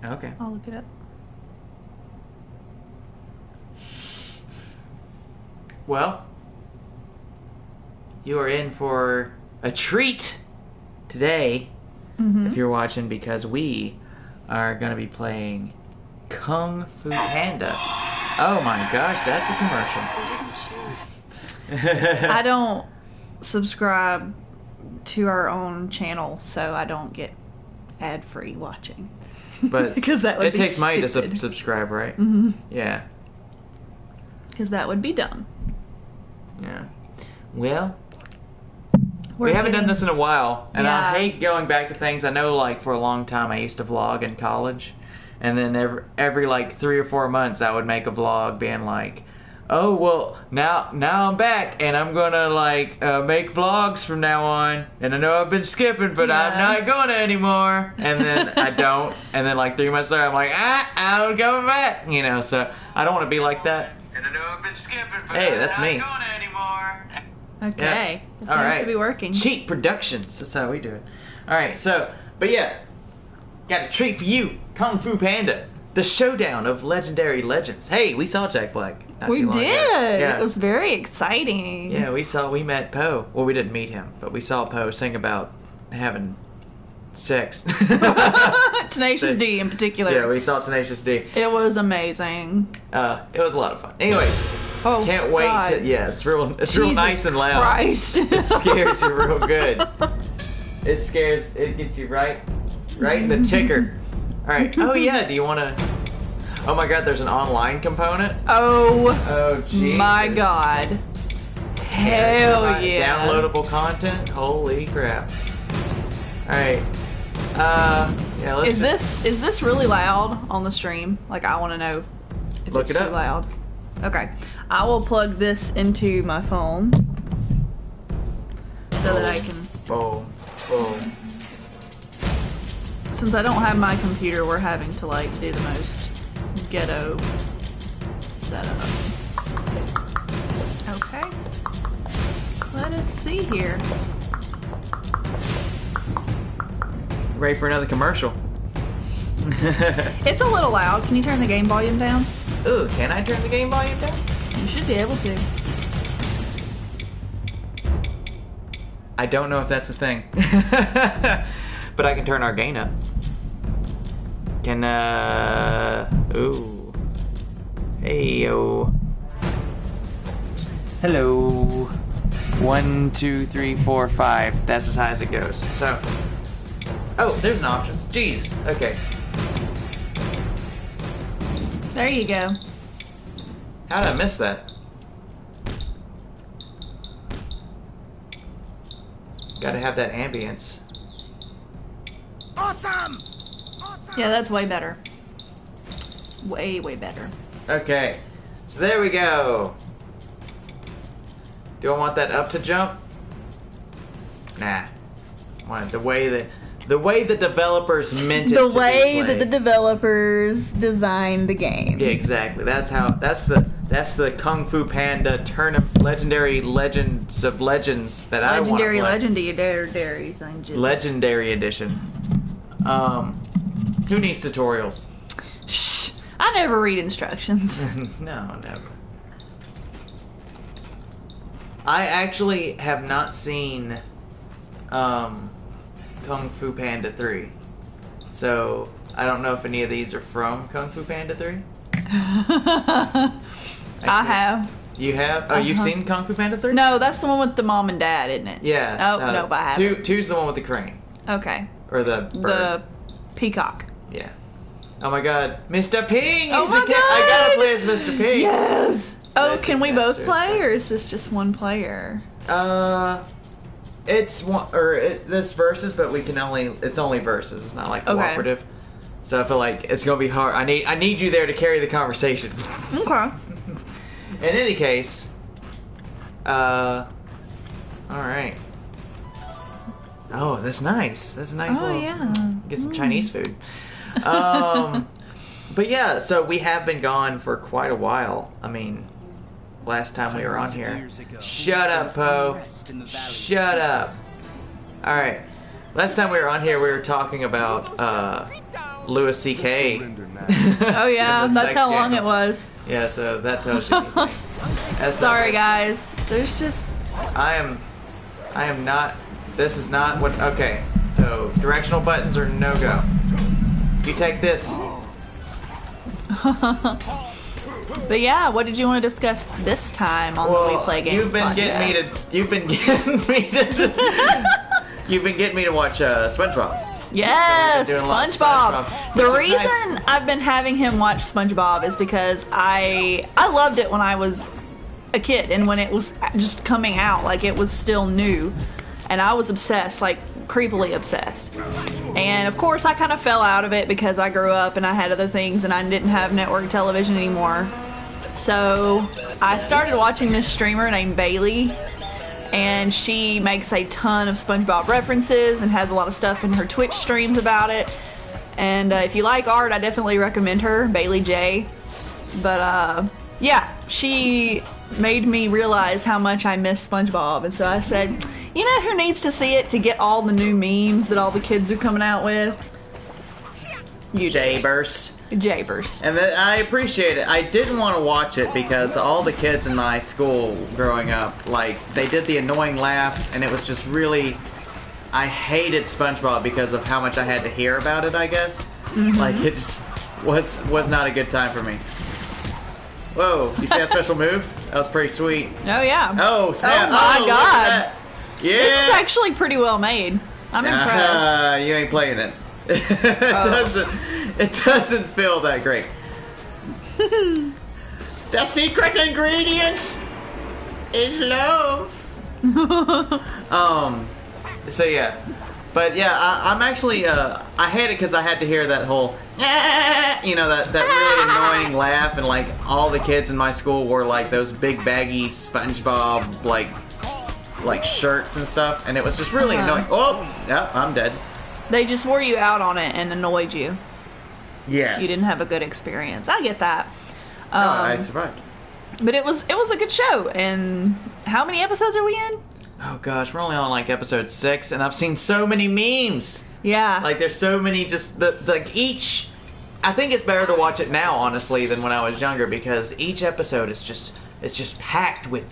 Okay. I'll look it up. Well, you are in for a treat today, if you're watching, because we are going to be playing Kung Fu Panda. Oh my gosh, that's a commercial. I don't subscribe to our own channel, so I don't get ad-free watching. But because that would it be takes money to stupid. subscribe, right? Mm-hmm. Yeah. Because that would be dumb. Yeah. Well, we haven't done this in a while, and Yeah. I hate going back to things. I know, like, for a long time I used to vlog in college, and then every like 3 or 4 months I would make a vlog being like, oh, well, now I'm back, and I'm gonna, like, make vlogs from now on, and I know I've been skipping, but I'm not going to anymore, and then I don't, and then, like, 3 months later, I'm like, I'm coming back, you know, so I don't want to be like that. And I know I've been skipping, but I'm not going anymore. Okay. Yeah. It seems All right. to be working. Cheat Productions. That's how we do it. All right. So, but yeah, got a treat for you, Kung Fu Panda, the showdown of legendary legends. Hey, we saw Jack Black. not We too long ago. did. Yeah. It was very exciting. Yeah, we met Poe. Well, we didn't meet him, but we saw Poe sing about having sex. Tenacious D in particular. Yeah, we saw Tenacious D. It was amazing. It was a lot of fun. Anyways, Oh, can't wait God. to. Yeah, it's real Jesus nice and loud. Christ. It scares you real good. It gets you right in the ticker. All right. Oh yeah. Do you want to? Oh my God. There's an online component. Oh Jesus. my God. Hell yeah. Downloadable content. Holy crap. All right. Yeah. Let's Is this really loud on the stream? Like, I want to know if Look it's it too up. loud. Okay. I will plug this into my phone so that I can. Boom. Boom. Since I don't have my computer, we're having to like do the most ghetto setup. Okay. Let us see here. Ready for another commercial? It's a little loud. Can you turn the game volume down? Ooh, can I turn the game volume down? You should be able to. I don't know if that's a thing. But I can turn our gain up. Ooh. Hey, yo. Hello. 1, 2, 3, 4, 5. That's as high as it goes. So. Oh, there's an option. Jeez. Okay. There you go. How did I miss that? Gotta have that ambience. Awesome! Yeah, that's way better. Way, way better. Okay. So there we go. Do I want that up to jump? Nah. I want it the way the developers meant it The to way be that the played. developers designed the game. Yeah, exactly. That's the Kung Fu Panda Legendary Legends of Legends that I want to play. Legendary Legendary Edition. Who needs tutorials? Shh. I never read instructions. No, never. I actually have not seen Kung Fu Panda 3. So, I don't know if any of these are from Kung Fu Panda 3. I have. You have? Oh, you've seen Kung Fu Panda 3? No, that's the one with the mom and dad, isn't it? Yeah. Oh, no, but I haven't. Two's the one with the crane. Okay. Or the bird. The peacock. Yeah. Oh my God. Mr. Ping! Oh He's my a cat. I gotta God! play as Mr. Ping! Yes! Oh, Legend can we both Master. play, or is this just one player? It's one, this versus, but it's only versus. It's not like Okay. cooperative. So I feel like it's gonna be hard. I need you there to carry the conversation. Okay. In any case, all right. Oh, that's nice. That's a nice Oh, little. yeah. Get some Chinese food. But yeah, so we have been gone for quite a while. I mean, last time we were on here. Shut up, Poe. Shut up. Alright. Last time we were on here, we were talking about Louis C.K. Oh yeah, in the that's sex how long scandal. it was. Yeah, so that tells you anything. Sorry guys, there's just I am not. This is not what. Okay, so directional buttons are no go. You take this. But yeah, what did you want to discuss this time on the We Play Games You've been podcast? You've been getting me to watch SpongeBob. Yes, Doing a lot of SpongeBob. SpongeBob, The which is reason nice. I've been having him watch SpongeBob is because I loved it when I was a kid and when it was just coming out, like it was still new, and I was obsessed, like creepily obsessed. And of course, I kind of fell out of it because I grew up and I had other things and I didn't have network television anymore. So I started watching this streamer named Bailey, and she makes a ton of SpongeBob references and has a lot of stuff in her Twitch streams about it. And if you like art, I definitely recommend her, Bailey J. But yeah, she made me realize how much I miss SpongeBob, and so I said, you know who needs to see it to get all the new memes that all the kids are coming out with? You, Jaybers. Jabers. And I appreciate it. I didn't want to watch it because all the kids in my school growing up, like, they did the annoying laugh, and it was just really... I hated SpongeBob because of how much I had to hear about it, I guess. Like, it just was not a good time for me. Whoa, you see that special move? That was pretty sweet. Oh yeah. Oh, snap. Oh my look God. at that. Yeah. This is actually pretty well made. I'm impressed. You ain't playing it. It doesn't feel that great. The secret ingredient is love. So yeah, but yeah, I'm actually I hate it because I had to hear that whole you know, that really annoying laugh, and like all the kids in my school wore like those big baggy SpongeBob like shirts and stuff, and it was just really annoying. Oh, yeah, I'm dead. They just wore you out on it and annoyed you. Yes. You didn't have a good experience. I get that. No, I survived. But it was a good show. And how many episodes are we in? Oh gosh, we're only on like episode 6, and I've seen so many memes. Yeah. Like there's so many, just like each. I think it's better to watch it now, honestly, than when I was younger, because each episode is just packed with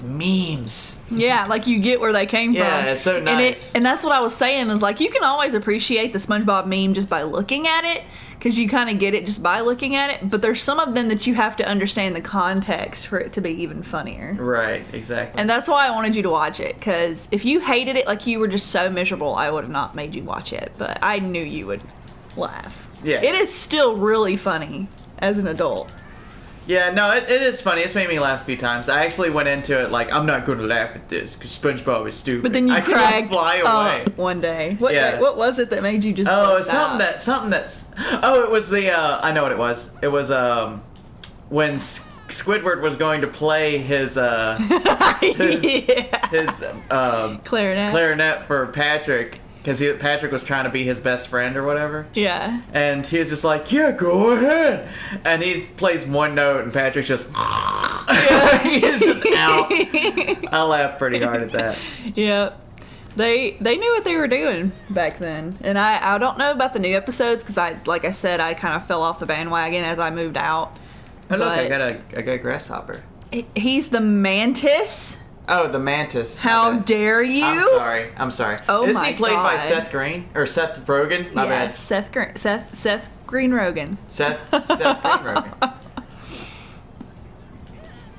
memes. Yeah, like you get where they came from. Yeah, it's so nice. And that's what I was saying, is like you can always appreciate the SpongeBob meme just by looking at it, because you kind of get it just by looking at it, but there's some of them that you have to understand the context for it to be even funnier. Right, exactly. And that's why I wanted you to watch it, because if you hated it, like you were just so miserable, I would have not made you watch it, but I knew you would laugh. Yeah. It is still really funny as an adult. Yeah, no, it is funny. It's made me laugh a few times. I actually went into it like, I'm not going to laugh at this because SpongeBob is stupid. But then you I could just cracked fly away. up one day. Yeah. What was it that made you just Oh, bust out? something that's. Oh, it was the. I know what it was. It was when Squidward was going to play his clarinet for Patrick, because Patrick was trying to be his best friend or whatever. Yeah. And he was just like, yeah, go ahead. And he plays one note, and Patrick's just, he's just out. I laughed pretty hard at that. Yeah. They knew what they were doing back then. And I don't know about the new episodes, because like I said, I kind of fell off the bandwagon as I moved out. Oh, look, I But got a grasshopper. he's the mantis. Oh, the mantis. How dare you? I'm sorry. Oh Isn't my he played by God. Seth Green? Or Seth Rogen? My bad. Seth Green Rogan. Seth Greenrogen.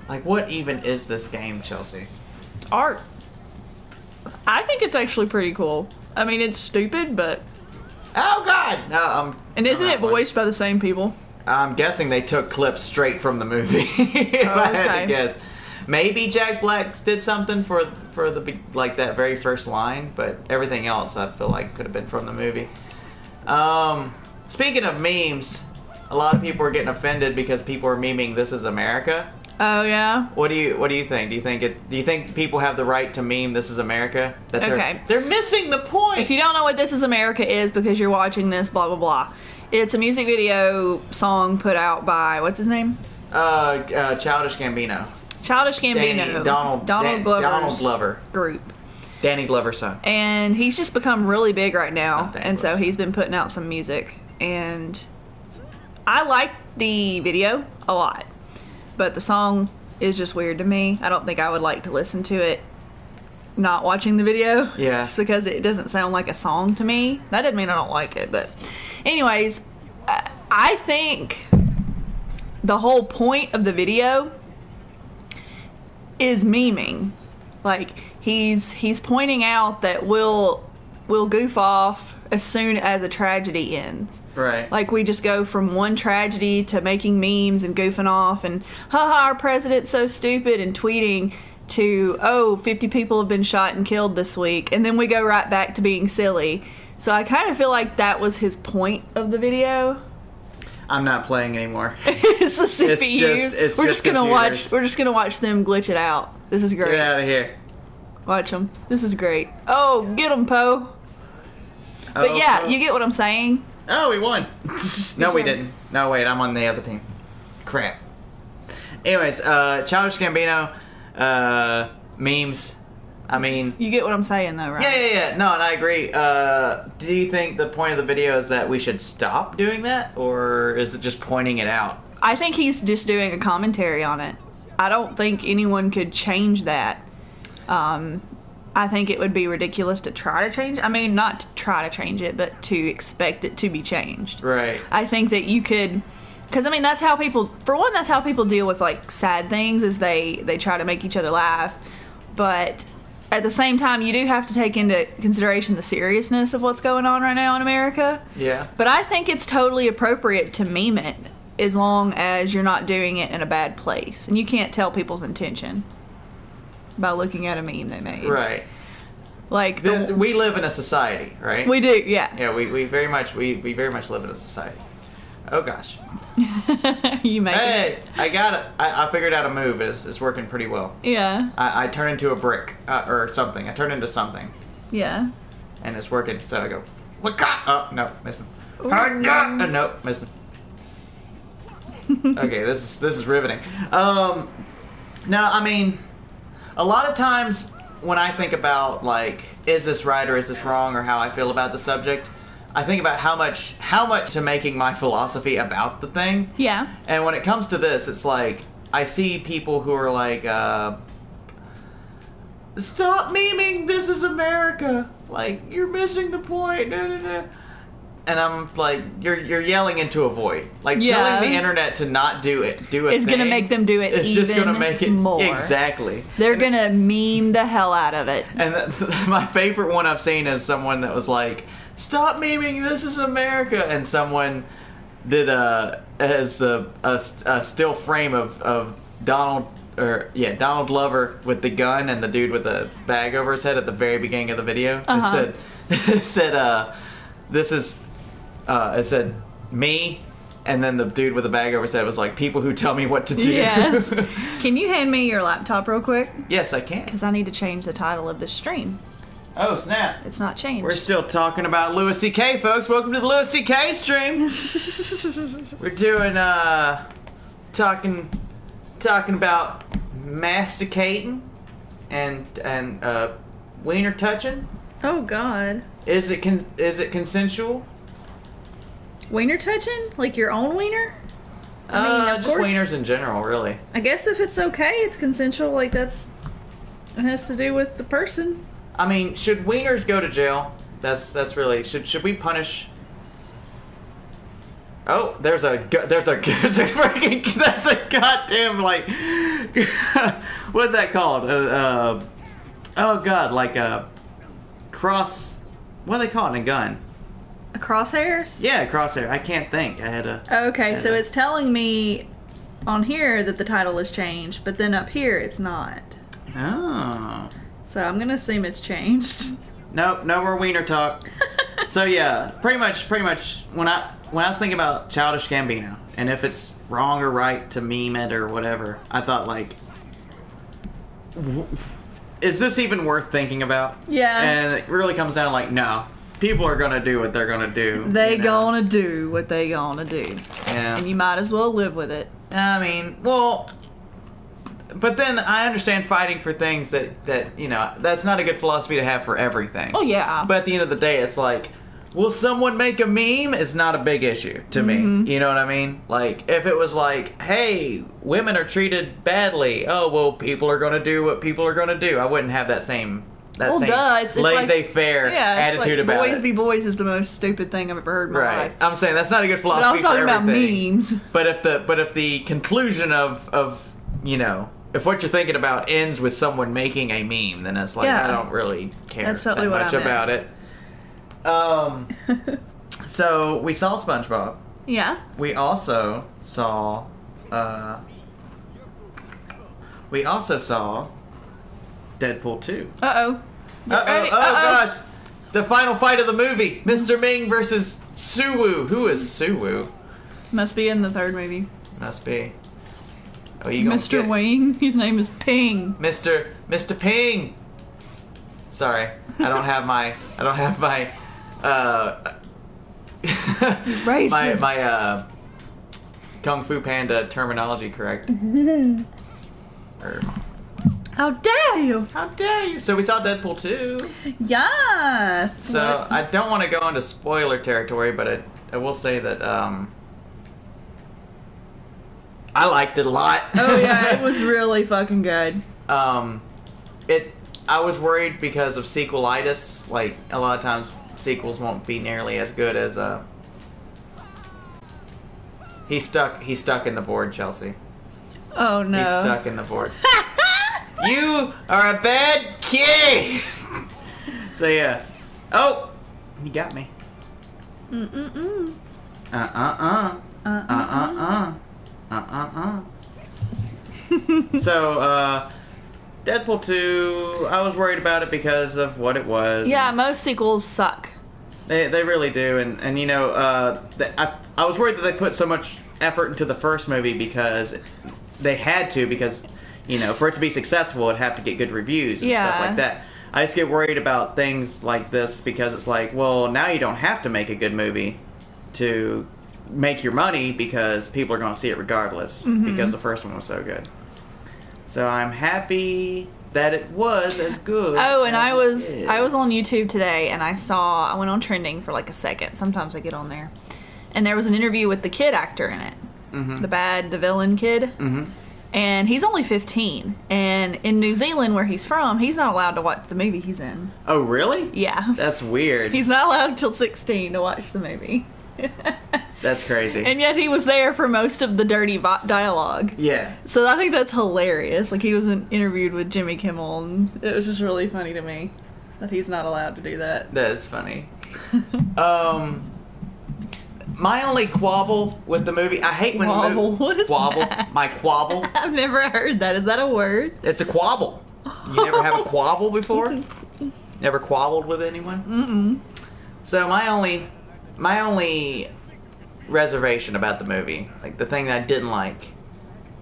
Like, what even is this game, Chelsea? Art. I think it's actually pretty cool. I mean, it's stupid, but... Oh, God! No, And isn't it voiced by the same people? I'm guessing they took clips straight from the movie, if I had okay. to guess. Maybe Jack Black did something for the like that very first line, but everything else I feel like could have been from the movie. Speaking of memes, a lot of people are getting offended because people are memeing "This Is America." Oh yeah. What do you think? Do you think people have the right to meme "This Is America"? That they're missing the point. If you don't know what This Is America is because you're watching this, blah blah blah. It's a music video song put out by what's his name? Childish Gambino. Childish Gambino. Donald Glover group. Danny Glover's son. And he's just become really big right now, Danny and so Glover's he's been putting out some music. and I like the video a lot, but the song is just weird to me. I don't think I would like to listen to it not watching the video. Yeah. Just because it doesn't sound like a song to me. That doesn't mean I don't like it, but anyways, I think the whole point of the video is memeing. Like, he's pointing out that we'll goof off as soon as a tragedy ends. Right. Like, we just go from one tragedy to making memes and goofing off and, haha, our president's so stupid, and tweeting, to, 50 people have been shot and killed this week. And then we go right back to being silly. So I kind of feel like that was his point of the video. I'm not playing anymore. It's the CPUs. We're just gonna watch them glitch it out. This is great. Get out of here. Watch them. This is great. Oh, get them, Poe. But yeah, you get what I'm saying. Oh, we won. No, we didn't. No, wait, I'm on the other team. Crap. Anyways, Childish Gambino, memes. I mean, you get what I'm saying, though, right? Yeah. No, and I agree. Do you think the point of the video is that we should stop doing that, or is it just pointing it out? I think he's just doing a commentary on it. I don't think anyone could change that. I think it would be ridiculous to try to change. I mean, not to try to change it, but to expect it to be changed. Right. I think that you could, because I mean, that's how people. For one, that's how people deal with like sad things, is they try to make each other laugh. But at the same time, you do have to take into consideration the seriousness of what's going on right now in America. Yeah. But I think it's totally appropriate to meme it, as long as you're not doing it in a bad place. And you can't tell people's intention by looking at a meme they made. Right. Like we live in a society, right? We do, yeah. Yeah, we very much live in a society. Oh gosh. You make Hey, it. I got it. I figured out a move. It's working pretty well. Yeah. I turn into a brick or something. I turn into something. Yeah. And it's working. So I go, "Waka!" Oh no, missing. No, missing. Okay, this is riveting. No, I mean, a lot of times when I think about like, is this right or is this wrong, or how I feel about the subject, I think about how much to making my philosophy about the thing. Yeah. And when it comes to this, it's like I see people who are like, stop memeing, this is America. Like, you're missing the point. And I'm like, you're yelling into a void. Like, telling the internet to not do it. It's gonna make them do it. It's just gonna make it more. Exactly. They're gonna meme the hell out of it. And my favorite one I've seen is someone that was like, "Stop memeing, this is America," and someone did a still frame of Donald Glover with the gun and the dude with the bag over his head at the very beginning of the video. It said it said me, and then the dude with the bag over his head was like, "People who tell me what to do." Yes. Can you hand me your laptop real quick? Yes, I can. Because I need to change the title of this stream. Oh, snap. It's not changed. We're still talking about Louis C.K., folks. Welcome to the Louis C.K. stream. We're doing, talking about masticating and wiener touching. Oh, God. Is it consensual? Wiener touching? Like your own wiener? I mean, of just course. wieners in general, really. I guess if it's okay, it's consensual. Like, it has to do with the person. I mean, should wieners go to jail? That's really, should we punish? Oh, there's a goddamn, like, what's that called? Oh God, like a cross. What do they call it in a gun? A crosshairs? Yeah, crosshair. I can't think. I had a. Okay, so it's telling me on here that the title has changed, but then up here it's not. Oh. So I'm gonna assume it's changed. Nope, no more wiener talk. So yeah, pretty much. When I was thinking about Childish Gambino and if it's wrong or right to meme it or whatever, I thought like, is this even worth thinking about? Yeah. And it really comes down to like, no. People are gonna do what they're gonna do. They gonna do what they gonna do. Yeah. And you might as well live with it. I mean, well, but then I understand fighting for things that that's not a good philosophy to have for everything. Oh, yeah. But at the end of the day, it's like, will someone make a meme is not a big issue to me. You know what I mean? Like, if it was like, hey, women are treated badly. Oh, well, people are going to do what people are going to do. I wouldn't have that same It's laissez-faire attitude about it. Boys be boys is the most stupid thing I've ever heard in my life. I'm saying that's not a good But I philosophy was for talking about everything. memes. But if the conclusion of you know, if what you're thinking about ends with someone making a meme, then it's like, Yeah. I don't really care That's totally that what much I meant. about it. So we saw SpongeBob. Yeah. We also saw Deadpool 2. Uh-oh. Oh gosh. The final fight of the movie. Mr. Ming versus Suwu. Who is Suwu? Must be in the third movie. Must be. Oh, you gonna Mr. Wayne. His name is Ping. Mr. Ping. Sorry, I don't have my Racist. my Kung Fu Panda terminology correct. Or, How dare you? how dare you? So we saw Deadpool 2. Yeah. So I don't want to go into spoiler territory, but I will say that I liked it a lot. Oh yeah, it was really fucking good. I was worried because of sequelitis. Like, a lot of times sequels won't be nearly as good as He's stuck in the board, Chelsea. Oh no. He's stuck in the board. You are a bad kid. So yeah. Oh, he got me. Mm-mm-mm. So, Deadpool 2, I was worried about it because of what it was. Yeah, most sequels suck. They really do, and you know, I was worried that they put so much effort into the first movie because they had to, because, you know, for it to be successful, it'd have to get good reviews and stuff like that. I just get worried about things like this because it's like, well, now you don't have to make a good movie to make your money because people are going to see it regardless because the first one was so good. So I'm happy that it was as good. Oh, and I was is. on YouTube today and I went on trending for like a second. Sometimes I get on there. And there was an interview with the kid actor in it. The villain kid. And he's only 15. And in New Zealand, where he's from, he's not allowed to watch the movie he's in. Oh, really? Yeah. That's weird. He's not allowed until 16 to watch the movie. That's crazy. And yet he was there for most of the dirty dialogue. Yeah. So I think that's hilarious. Like, he was interviewed with Jimmy Kimmel, and it was just really funny to me that he's not allowed to do that. That is funny. My only quabble with the movie, I hate when Quabble? What is quabble. that? My quabble. I've never heard that. Is that a word? It's a quabble. You never have a quabble before? Never quabbled with anyone? So my only reservation about the movie, like the thing that I didn't like,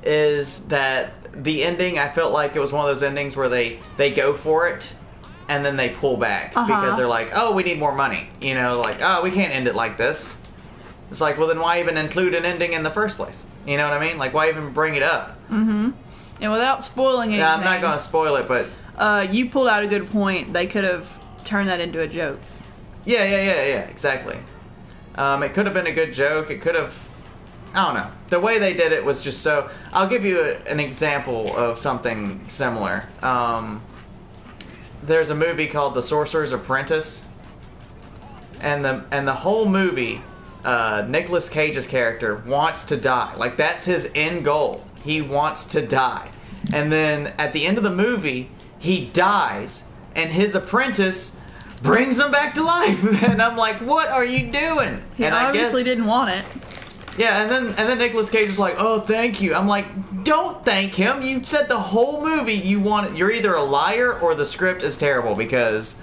is that the ending, I felt like it was one of those endings where they go for it and then they pull back because they're like, oh, we need more money. You know, like, oh, we can't end it like this. It's like, well, then why even include an ending in the first place? You know what I mean? Like, why even bring it up? And without spoiling anything... Yeah, I'm not going to spoil it, but... you pulled out a good point. They could have turned that into a joke. Yeah, exactly. It could have been a good joke. It could have... I don't know. The way they did it was just so... I'll give you an example of something similar. There's a movie called The Sorcerer's Apprentice. And the whole movie... Nicolas Cage's character wants to die. Like, that's his end goal. He wants to die. And then at the end of the movie, he dies, and his apprentice brings him back to life. And I'm like, what are you doing? He and obviously didn't want it. Yeah, and then Nicolas Cage was like, oh, thank you. I'm like, don't thank him. You said the whole movie you want it. You're either a liar or the script is terrible because...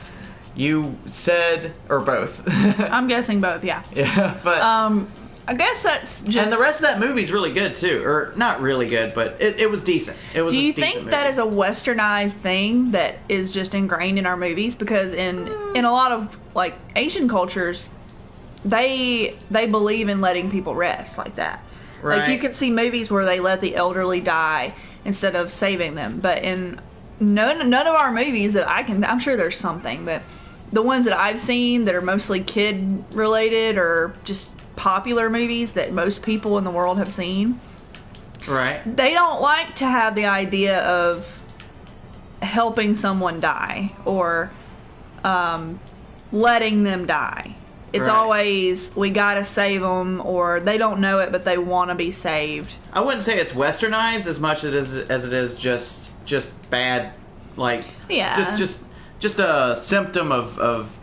You said, or both. I'm guessing both, yeah. Yeah, but... I guess that's just... And the rest of that movie's really good, too. Or, not really good, but it was decent. It was Do you a decent think movie. that is a westernized thing that is just ingrained in our movies? Because in a lot of, like, Asian cultures, they believe in letting people rest like that. Right. Like, you can see movies where they let the elderly die instead of saving them. But in none of our movies that I'm sure there's something, but the ones that I've seen that are mostly kid related or just popular movies that most people in the world have seen, Right. they don't like to have the idea of helping someone die or letting them die. It's Right. always, we gotta save them, or they don't know it, but they want to be saved. I wouldn't say it's westernized as much as it is just bad, like Yeah. just a symptom of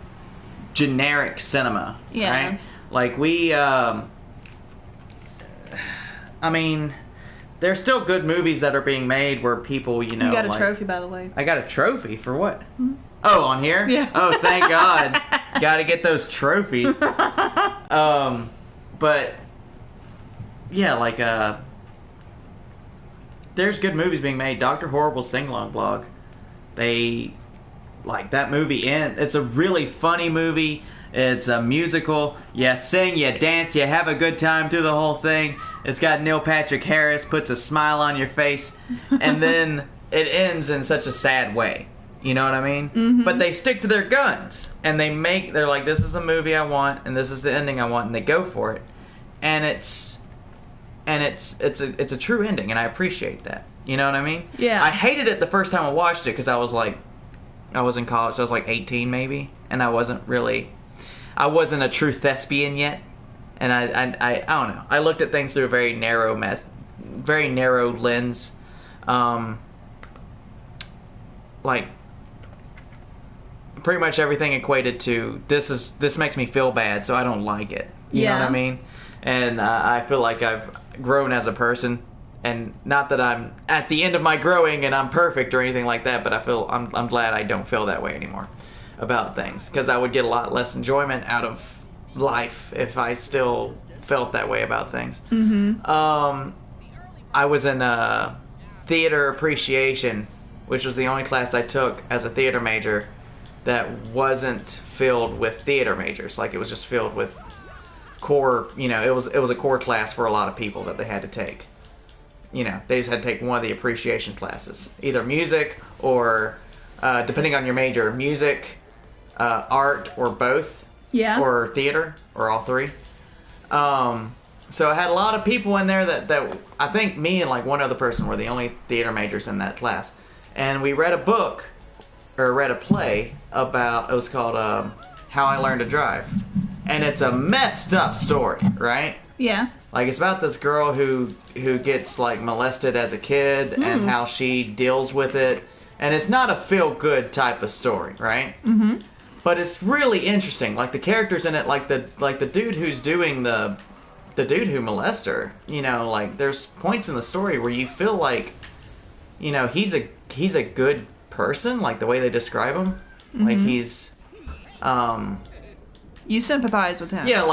generic cinema. Yeah. Right? Like we, I mean, there's still good movies that are being made where people, you know, You got a like, trophy, by the way. I got a trophy for what? Oh, on here? Yeah. Oh, thank God. Got to get those trophies. But yeah, like there's good movies being made. Dr. Horrible's sing-along blog. They like that movie. It's a really funny movie. It's a musical. You sing, you dance, you have a good time through the whole thing. It's got Neil Patrick Harris, puts a smile on your face, and then it ends in such a sad way. You know what I mean? Mm-hmm. But they stick to their guns, and they're like, this is the movie I want, and this is the ending I want, and they go for it. And it's a true ending, and I appreciate that. You know what I mean? Yeah. I hated it the first time I watched it because I was in college, so I was like 18 maybe, and I wasn't a true thespian yet, and I don't know. I looked at things through a very narrow lens, like pretty much everything equated to this makes me feel bad, so I don't like it. You know what I mean? And I feel like I've grown as a person, and not that I'm at the end of my growing and I'm perfect or anything like that, but I'm glad I don't feel that way anymore about things, because I would get a lot less enjoyment out of life if I still felt that way about things. Mm-hmm. I was in theater appreciation, which was the only class I took as a theater major that wasn't filled with theater majors. Like, it was just filled with core, you know, it was a core class for a lot of people that they had to take. You know, they just had to take one of the appreciation classes, either music or depending on your major, music, art, or both. Yeah. Or theater, or all three. So I had a lot of people in there that I think me and like one other person were the only theater majors in that class. And we read a book, or read a play about, it was called How I Learned to Drive. And it's a messed up story, right? Yeah. Like, it's about this girl who gets like molested as a kid and how she deals with it. And it's not a feel-good type of story, right? Mm-hmm. But it's really interesting. Like, the characters in it, like the dude who's doing the dude who molests her, you know, like, there's points in the story where you feel like, you know, he's a good person, like the way they describe him. Mm-hmm. Like, he's You sympathize with him. yeah,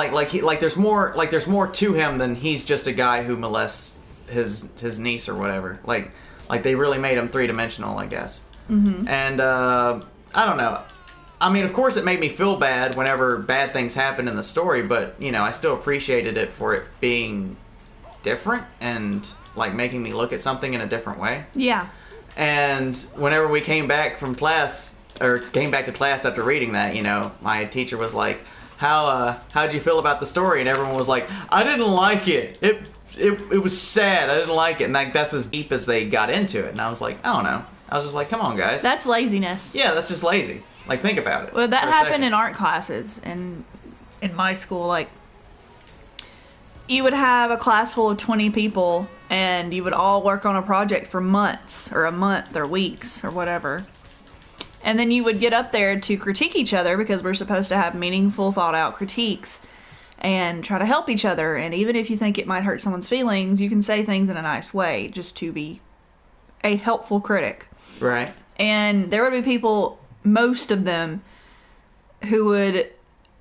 there's more to him than he's just a guy who molests his niece or whatever. Like they really made him three-dimensional, I guess. Mm-hmm. And I don't know. I mean, of course, it made me feel bad whenever bad things happened in the story, but, you know, I still appreciated it for it being different and, like, making me look at something in a different way. Yeah. And whenever we came back to class after reading that, you know, my teacher was like, how'd you feel about the story? And everyone was like, I didn't like it. It was sad. I didn't like it. And, like, that's as deep as they got into it. And I was like, I don't know. I was just like, come on, guys. That's laziness. Yeah, that's just lazy. Like, think about it. Well, that happened in art classes in my school. Like, you would have a class full of 20 people, and you would all work on a project for months, or a month, or weeks, or whatever. And then you would get up there to critique each other, because we're supposed to have meaningful, thought-out critiques, and try to help each other. And even if you think it might hurt someone's feelings, you can say things in a nice way, just to be a helpful critic. Right. And there would be people, most of them,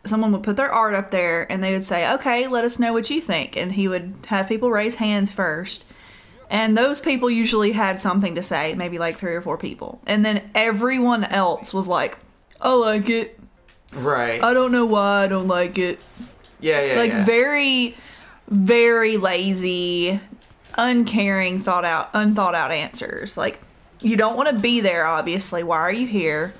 someone would put their art up there and they would say, okay, let us know what you think. And he would have people raise hands first. And those people usually had something to say, maybe like 3 or 4 people. And then everyone else was like, I like it. Right. I don't know why I don't like it. Yeah. Like, very, very lazy, uncaring, unthought out answers. Like, you don't want to be there, obviously. Why are you here?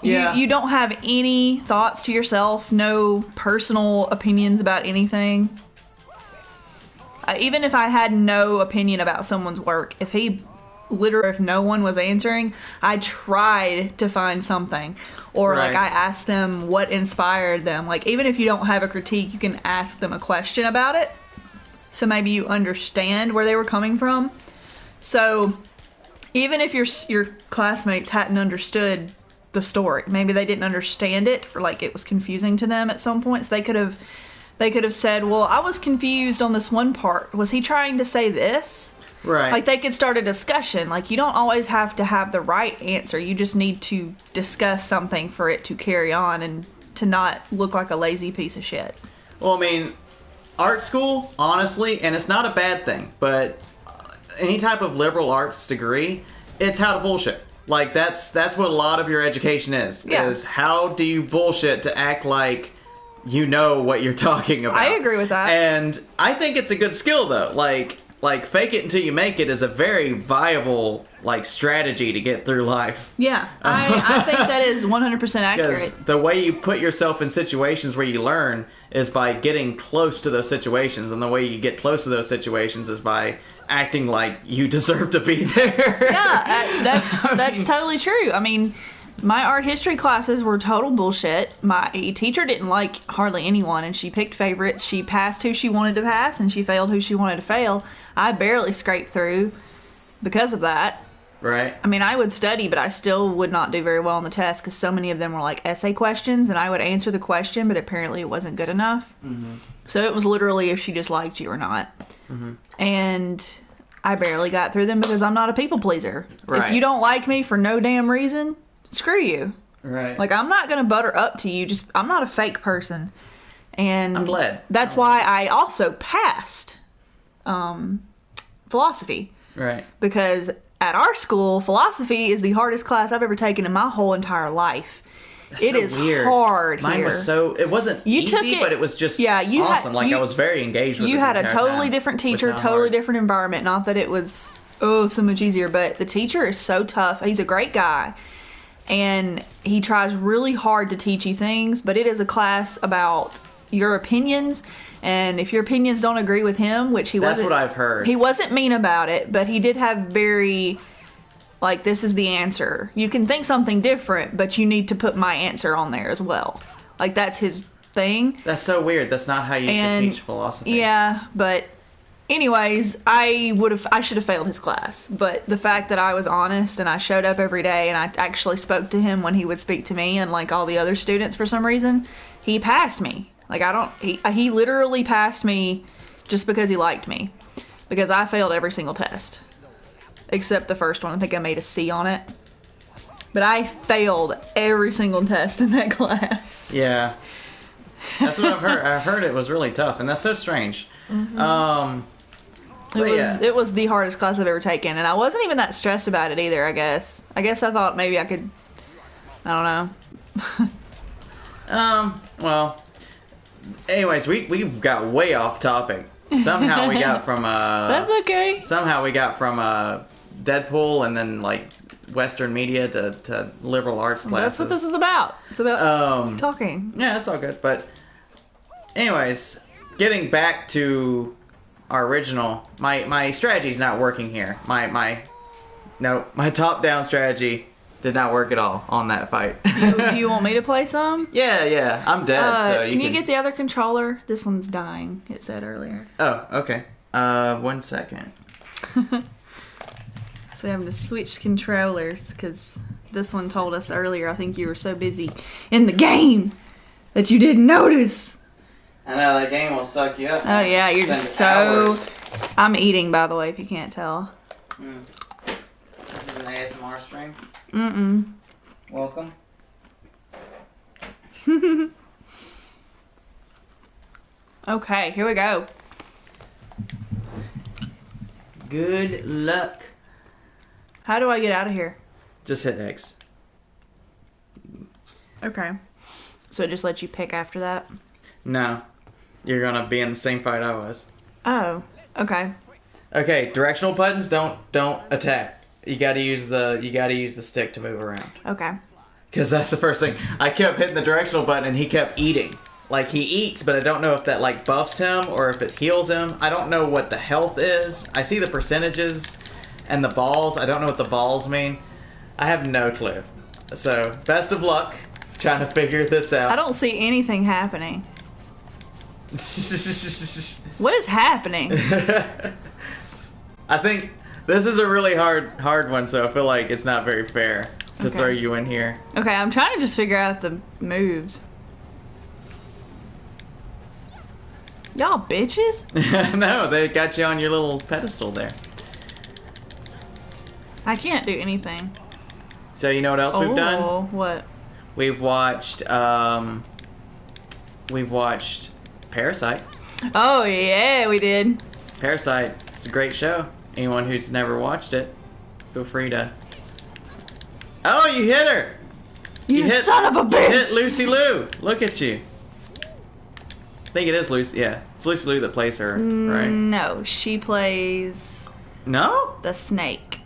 Yeah. You don't have any thoughts to yourself, no personal opinions about anything. Even if I had no opinion about someone's work, if no one was answering, I tried to find something. Or Right. like I asked them what inspired them. Like even if you don't have a critique, you can ask them a question about it. So maybe you understand where they were coming from. So even if your classmates hadn't understood the story, maybe they didn't understand it, or like it was confusing to them at some points, they could have said, well, I was confused on this one part. Was he trying to say this? Right. Like they could start a discussion. Like you don't always have to have the right answer. You just need to discuss something for it to carry on and to not look like a lazy piece of shit. Well, I mean, art school, honestly, and it's not a bad thing, but any type of liberal arts degree, it's how to bullshit. Like that's what a lot of your education is. Yeah. Is how do you bullshit to act like you know what you're talking about. I agree with that. And I think it's a good skill though. Like fake it until you make it is a very viable like strategy to get through life. Yeah, I think that is 100% Because accurate. the way you put yourself in situations where you learn is by getting close to those situations, and the way you get close to those situations is by acting like you deserve to be there. Yeah, that's totally true. I mean, my art history classes were total bullshit. My teacher didn't like hardly anyone, and she picked favorites. She passed who she wanted to pass, and she failed who she wanted to fail. I barely scraped through because of that. Right. I mean, I would study, but I still would not do very well on the test because so many of them were like essay questions, and I would answer the question, but apparently it wasn't good enough. Mm-hmm. So it was literally if she just liked you or not. Mm-hmm. And I barely got through them because I'm not a people pleaser. Right. If you don't like me for no damn reason, screw you. Right. Like, I'm not going to butter up to you. I'm not a fake person. And I'm glad. That's why I also passed philosophy. Right. Because at our school, philosophy is the hardest class I've ever taken in my whole entire life. That's it so is weird. hard Mine here. was so... It wasn't You easy, took it- but it was just you awesome. had- I was very engaged with it. You had the a entire totally time, different which teacher, sounded totally hard. different environment. Not that it was, so much easier, but the teacher is so tough. He's a great guy. And he tries really hard to teach you things, but it is a class about your opinions. And if your opinions don't agree with him, which he wasn't... That's what I've heard. He wasn't mean about it, but he did have very... Like, this is the answer. You can think something different, but you need to put my answer on there as well. Like, that's his thing. That's so weird. That's not how you should teach philosophy. Yeah, but anyways, I should have failed his class. But the fact that I was honest and I showed up every day and I actually spoke to him when he would speak to me, and like all the other students for some reason, he passed me. Like, he literally passed me just because he liked me. Because I failed every single test. Except the first one. I think I made a C on it. But I failed every single test in that class. Yeah. That's what I've heard. I've heard it was really tough, and that's so strange. Mm-hmm. It was the hardest class I've ever taken, and I wasn't even that stressed about it either, I guess. I thought maybe I could... I don't know. Well, anyways, we got way off topic. Somehow we got from That's okay. Somehow we got from Deadpool and then like Western media to liberal arts classes. That's what this is about. It's about talking. Yeah, that's all good. But anyways, getting back to our original, my strategy's not working here. My top-down strategy did not work at all on that fight. Do you want me to play some? Yeah, I'm dead. So can you get the other controller? This one's dying, it said earlier. Oh, okay. 1 second. So I'm going to switch controllers because this one told us earlier, I think you were so busy in the game that you didn't notice. I know, that game will suck you up. Oh yeah, you're Spend just so... hours. I'm eating, by the way, if you can't tell. This is an ASMR stream. Mm-mm. Welcome. Okay, here we go. Good luck. How do I get out of here? Just hit X. Okay. So it just lets you pick after that? No. You're gonna be in the same fight I was. Oh, okay. Okay, directional buttons don't attack. You gotta use the stick to move around. Okay. Because that's the first thing. I kept hitting the directional button and he kept eating. Like, he eats, but I don't know if that, like, buffs him or if it heals him. I don't know what the health is. I see the percentages and the balls. I don't know what the balls mean. I have no clue. So, best of luck trying to figure this out. I don't see anything happening. What is happening? I think this is a really hard one, so I feel like it's not very fair to throw you in here. Okay, I'm trying to just figure out the moves. Y'all bitches? No, they got you on your little pedestal there. I can't do anything. So you know what else we've done? What? We've watched Parasite. Oh yeah, we did. Parasite. It's a great show. Anyone who's never watched it, feel free to. Oh, you hit her! You hit, son of a bitch! You hit Lucy Liu. Look at you. I think it is Lucy. Yeah, it's Lucy Liu that plays her, right? No, she plays. No? The snake.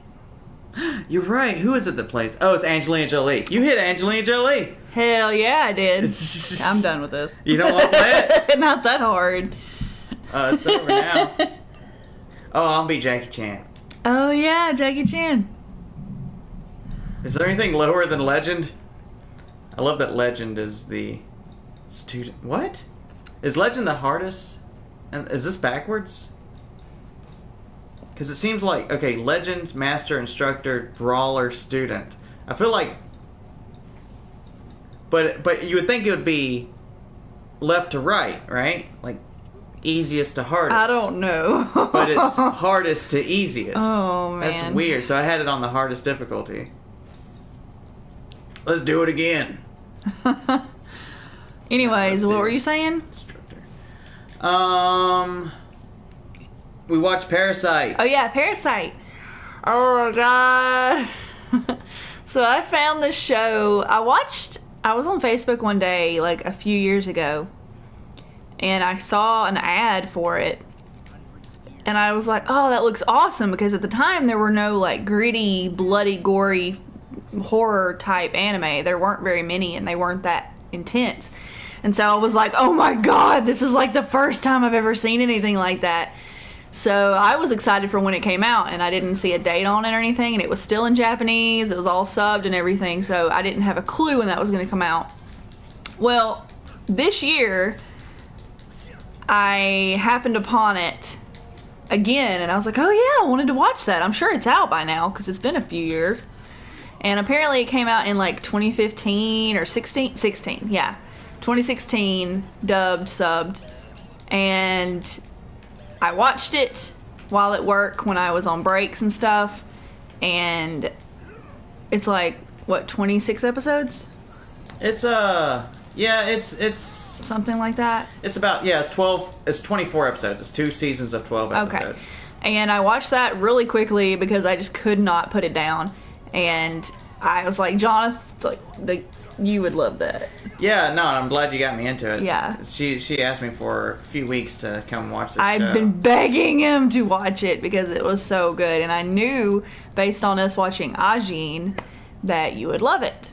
You're right. Who is it that plays? Oh, it's Angelina Jolie. You hit Angelina Jolie. Hell yeah, I did. I'm done with this. You don't want to play it? Not that hard. It's over now. Oh, I'll be Jackie Chan. Oh yeah, Jackie Chan. Is there anything lower than Legend? I love that Legend is the student. What? Is Legend the hardest? And is this backwards? Because it seems like, okay, Legend, Master, Instructor, Brawler, Student. I feel like... But you would think it would be left to right, right? Like, easiest to hardest. I don't know. But it's hardest to easiest. Oh, man. That's weird. So I had it on the hardest difficulty. Let's do it again. Anyways, what were you saying? Instructor. We watched Parasite. Oh yeah, Parasite. Oh my god. So I found this show. I was on Facebook one day, like a few years ago, and I saw an ad for it. And I was like, oh, that looks awesome, because at the time there were no like gritty, bloody, gory horror type anime. There weren't very many, and they weren't that intense. And so I was like, oh my god, this is like the first time I've ever seen anything like that. So I was excited for when it came out, and I didn't see a date on it or anything, and it was still in Japanese. It was all subbed and everything, so I didn't have a clue when that was going to come out. Well, this year, I happened upon it again, and I was like, oh yeah, I wanted to watch that. I'm sure it's out by now, because it's been a few years. And apparently it came out in like 2015 or 16, yeah. 2016, dubbed, subbed, and I watched it while at work when I was on breaks and stuff, and it's like, what, 26 episodes? It's it's something like that. It's about, it's 24 episodes. It's 2 seasons of 12 episodes. Okay. And I watched that really quickly because I just could not put it down, and I was like, Jonathan, you would love that. Yeah, no, I'm glad you got me into it. Yeah. She asked me for a few weeks to come watch this show. I've been begging him to watch it because it was so good, and I knew, based on us watching Ajin, that you would love it.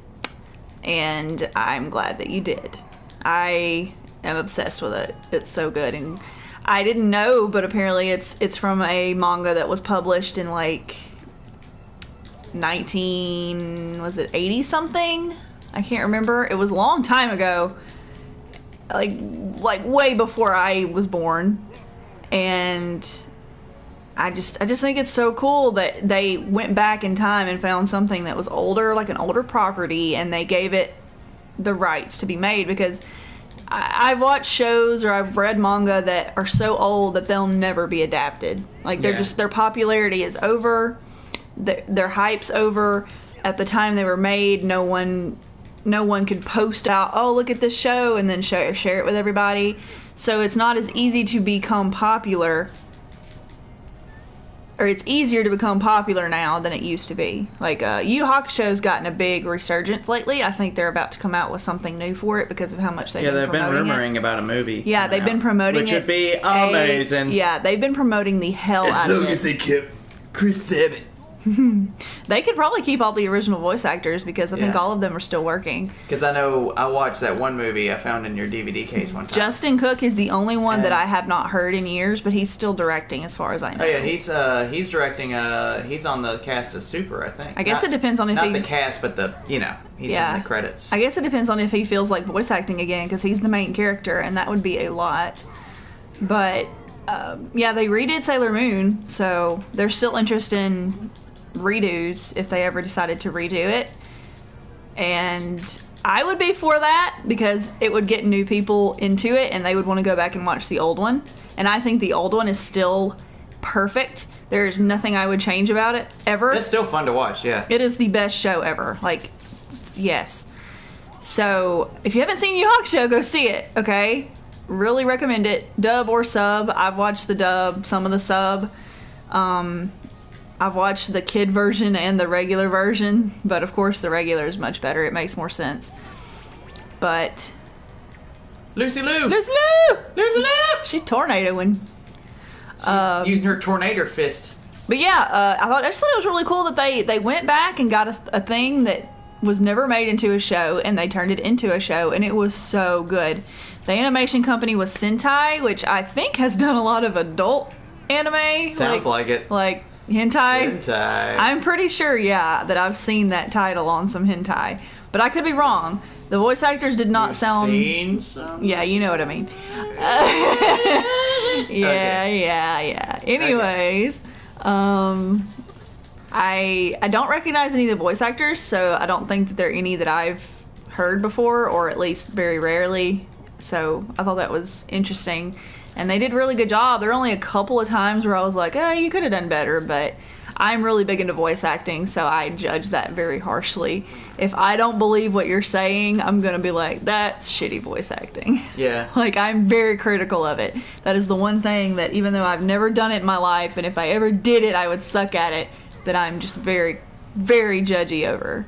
And I'm glad that you did. I am obsessed with it. It's so good, and I didn't know, but apparently it's from a manga that was published in like 80 something? I can't remember. It was a long time ago, like way before I was born, and I just think it's so cool that they went back in time and found something that was older, like an older property, and they gave it the rights to be made, because I've watched shows or I've read manga that are so old that they'll never be adapted. Like their popularity is over, their hype's over. At the time they were made, no one could post out, oh, look at this show, and then share it with everybody. So it's not as easy to become popular, or it's easier to become popular now than it used to be. Like, Yu Yu Hakusho's gotten a big resurgence lately. I think they're about to come out with something new for it because of how much they've been promoting rumoring about a movie. Yeah, they've been promoting which it. Which would be amazing. Yeah, they've been promoting the hell out of it. As long as they kept Chris Sabat. They could probably keep all the original voice actors because I think Yeah. all of them are still working. Because I know I watched that one movie I found in your DVD case one time. Justin Cook is the only one that And- I have not heard in years, but he's still directing as far as I know. Oh yeah, he's directing. He's on the cast of Super, I think. I guess it depends on if not he... the cast, but he's in the credits. I guess it depends on if he feels like voice acting again, because he's the main character, and that would be a lot. But, yeah, they redid Sailor Moon, so there's still interest in redos if they ever decided to redo it. And I would be for that, because it would get new people into it, and they would want to go back and watch the old one. And I think the old one is still perfect. There's nothing I would change about it, ever. It's still fun to watch, yeah. It is the best show ever. Like, yes. So, if you haven't seen Yu Hakusho, go see it, okay? Really recommend it. Dub or sub. I've watched the dub, some of the sub. I've watched the kid version and the regular version, but of course the regular is much better. It makes more sense. But... Lucy Lou! Lucy Lou! Lucy Lou! She's tornadoing. Using her tornado fist. But yeah, I just thought it was really cool that they went back and got a thing that was never made into a show, and they turned it into a show, and it was so good. The animation company was Sentai, which I think has done a lot of adult anime. Sounds like it. Like hentai. Sentai. I'm pretty sure, yeah, that I've seen that title on some hentai. But I could be wrong. The voice actors did not sound... Seen some? Yeah, you know what I mean. Yeah. Anyways, I don't recognize any of the voice actors, so I don't think that there are any that I've heard before, or at least very rarely. So I thought that was interesting, and they did a really good job. There are only a couple of times where I was like, you could have done better, but I'm really big into voice acting, so I judge that very harshly. If I don't believe what you're saying, I'm gonna be like, that's shitty voice acting. Yeah. Like, I'm very critical of it. That is the one thing that, even though I've never done it in my life, and if I ever did it, I would suck at it, that I'm just very, very judgy over.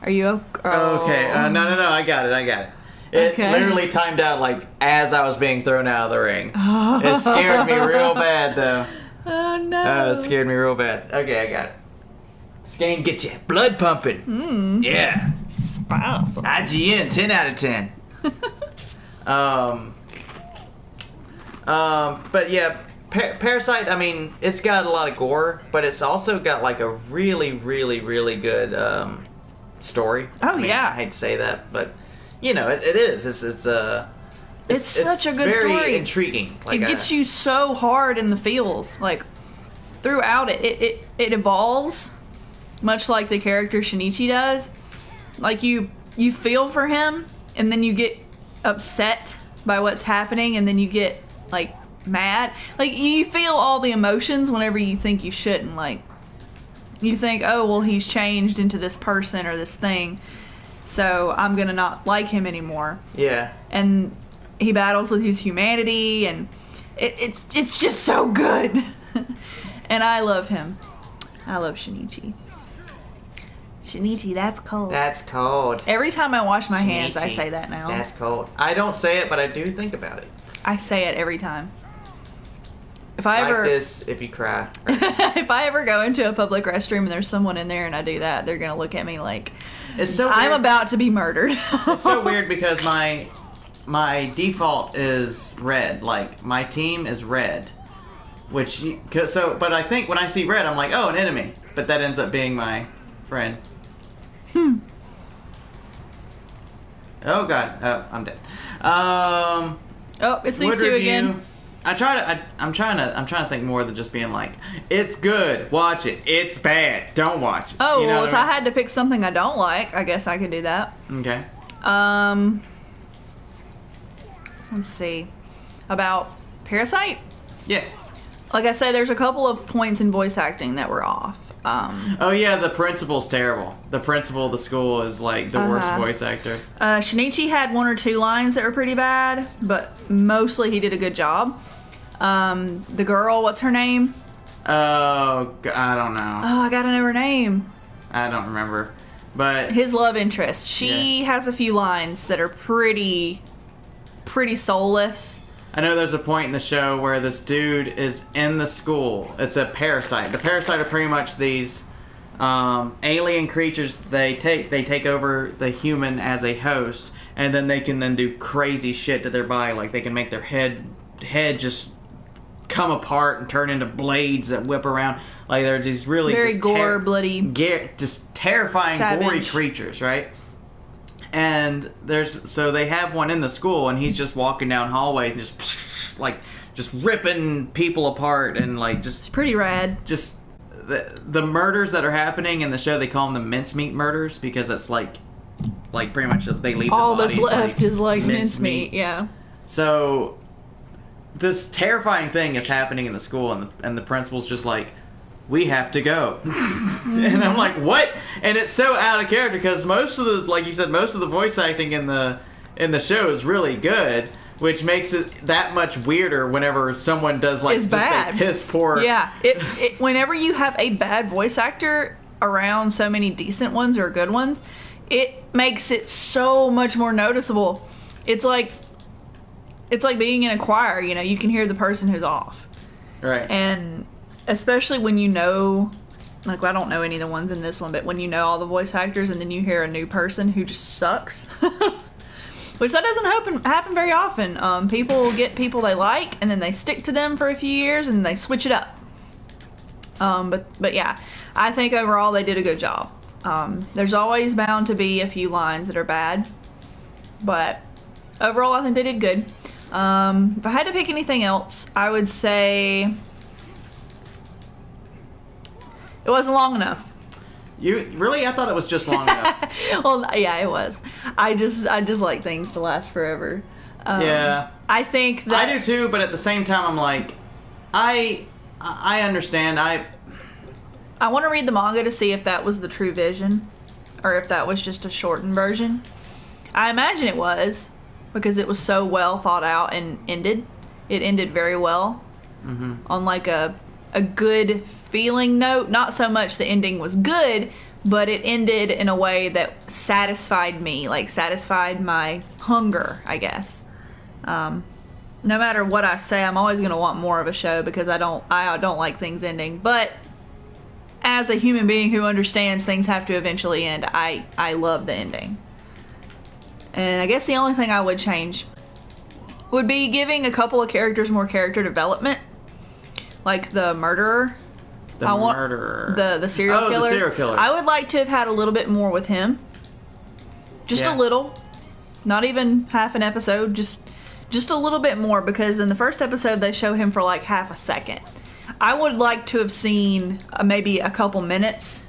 Are you Okay. No. I got it. It Okay. literally timed out like as I was being thrown out of the ring. It scared me real bad though. Oh, no. It scared me real bad. Okay, I got it. This game gets you blood pumping. Yeah. Awesome. IGN 10 out of 10. But yeah, Parasite, I mean, it's got a lot of gore, but it's also got like a really, really, really good story. Oh, I mean, yeah. I hate to say that, but you know, it is. It's such a good very story. Intriguing. It gets you so hard in the feels, like throughout it. It evolves, much like the character Shinichi does. Like you feel for him, and then you get upset by what's happening, and then you get like mad. Like you feel all the emotions whenever you think you shouldn't. Like you think, oh well, he's changed into this person or this thing, so I'm gonna not like him anymore. Yeah. And he battles with his humanity, and it's just so good. And I love him. I love Shinichi. Shinichi, that's cold. That's cold. Every time I wash my hands, I Shinichi, say that now. That's cold. I don't say it, but I do think about it. I say it every time. If I Like ever this, if you cry. if I ever go into a public restroom and there's someone in there and I do that, they're gonna look at me like It's so I'm weird. about to be murdered. It's so weird because my default is red. Like my team is red, but I think when I see red, I'm like, oh, an enemy. But that ends up being my friend. Oh god. Oh, I'm dead. Oh, it's these would two review- again. I'm trying to think more than just being like, it's good, watch it. It's bad, don't watch it. Oh, You know well, what if I had to pick something I don't like, I guess I could do that. Okay. Let's see. About Parasite? Yeah. Like I said, there's a couple of points in voice acting that were off. Oh yeah, the principal's terrible. The principal of the school is like the worst Uh-huh. voice actor. Shinichi had one or two lines that were pretty bad, but mostly he did a good job. The girl, what's her name? Oh, I don't know. Oh, I gotta know her name. I don't remember. But His love interest. She has a few lines that are pretty soulless. I know there's a point in the show where this dude is in the school. It's a parasite. The parasite are pretty much these alien creatures, they take over the human as a host, and then they can then do crazy shit to their body, like they can make their head just come apart and turn into blades that whip around. Like they're these really very just bloody, just terrifying, savage, gory creatures, right? And so they have one in the school, and he's just walking down hallways and just ripping people apart, and like just it's pretty rad. Just the murders that are happening in the show, they call them the mincemeat murders, because it's like pretty much they leave all the bodies, that's left is like mincemeat. Yeah. So this terrifying thing is happening in the school, and the principal's just like, we have to go. And I'm like, what? And it's so out of character, because most of the, like you said, most of the voice acting in the show is really good, which makes it that much weirder whenever someone does like just a piss poor. Yeah, whenever you have a bad voice actor around so many decent ones or good ones, it makes it so much more noticeable. It's like being in a choir. You know, you can hear the person who's off. Right. And especially when you know, like, I don't know any of the ones in this one, but when you know all the voice actors and then you hear a new person who just sucks. Which that doesn't happen very often. People get people they like, and then they stick to them for a few years, and they switch it up. But yeah, I think overall they did a good job. There's always bound to be a few lines that are bad, but overall I think they did good. If I had to pick anything else, I would say it wasn't long enough. You really? I thought it was just long enough. Well, yeah, it was. I just like things to last forever. Yeah, I think that I do too. But at the same time, I'm like, I understand. I want to read the manga to see if that was the true vision, or if that was just a shortened version. I imagine it was, because it was so well thought out and ended. It ended very well, on like a good feeling note. Not so much the ending was good, but it ended in a way that satisfied me, like satisfied my hunger, I guess. No matter what I say, I'm always going to want more of a show, because I don't like things ending. But as a human being who understands things have to eventually end, I love the ending. And I guess the only thing I would change would be giving a couple of characters more character development. Like the murderer. The murderer. The serial killer. The serial killer. I would like to have had a little bit more with him. Just a little. Not even half an episode. Just a little bit more, because in the first episode they show him for like half a second. I would like to have seen maybe a couple minutes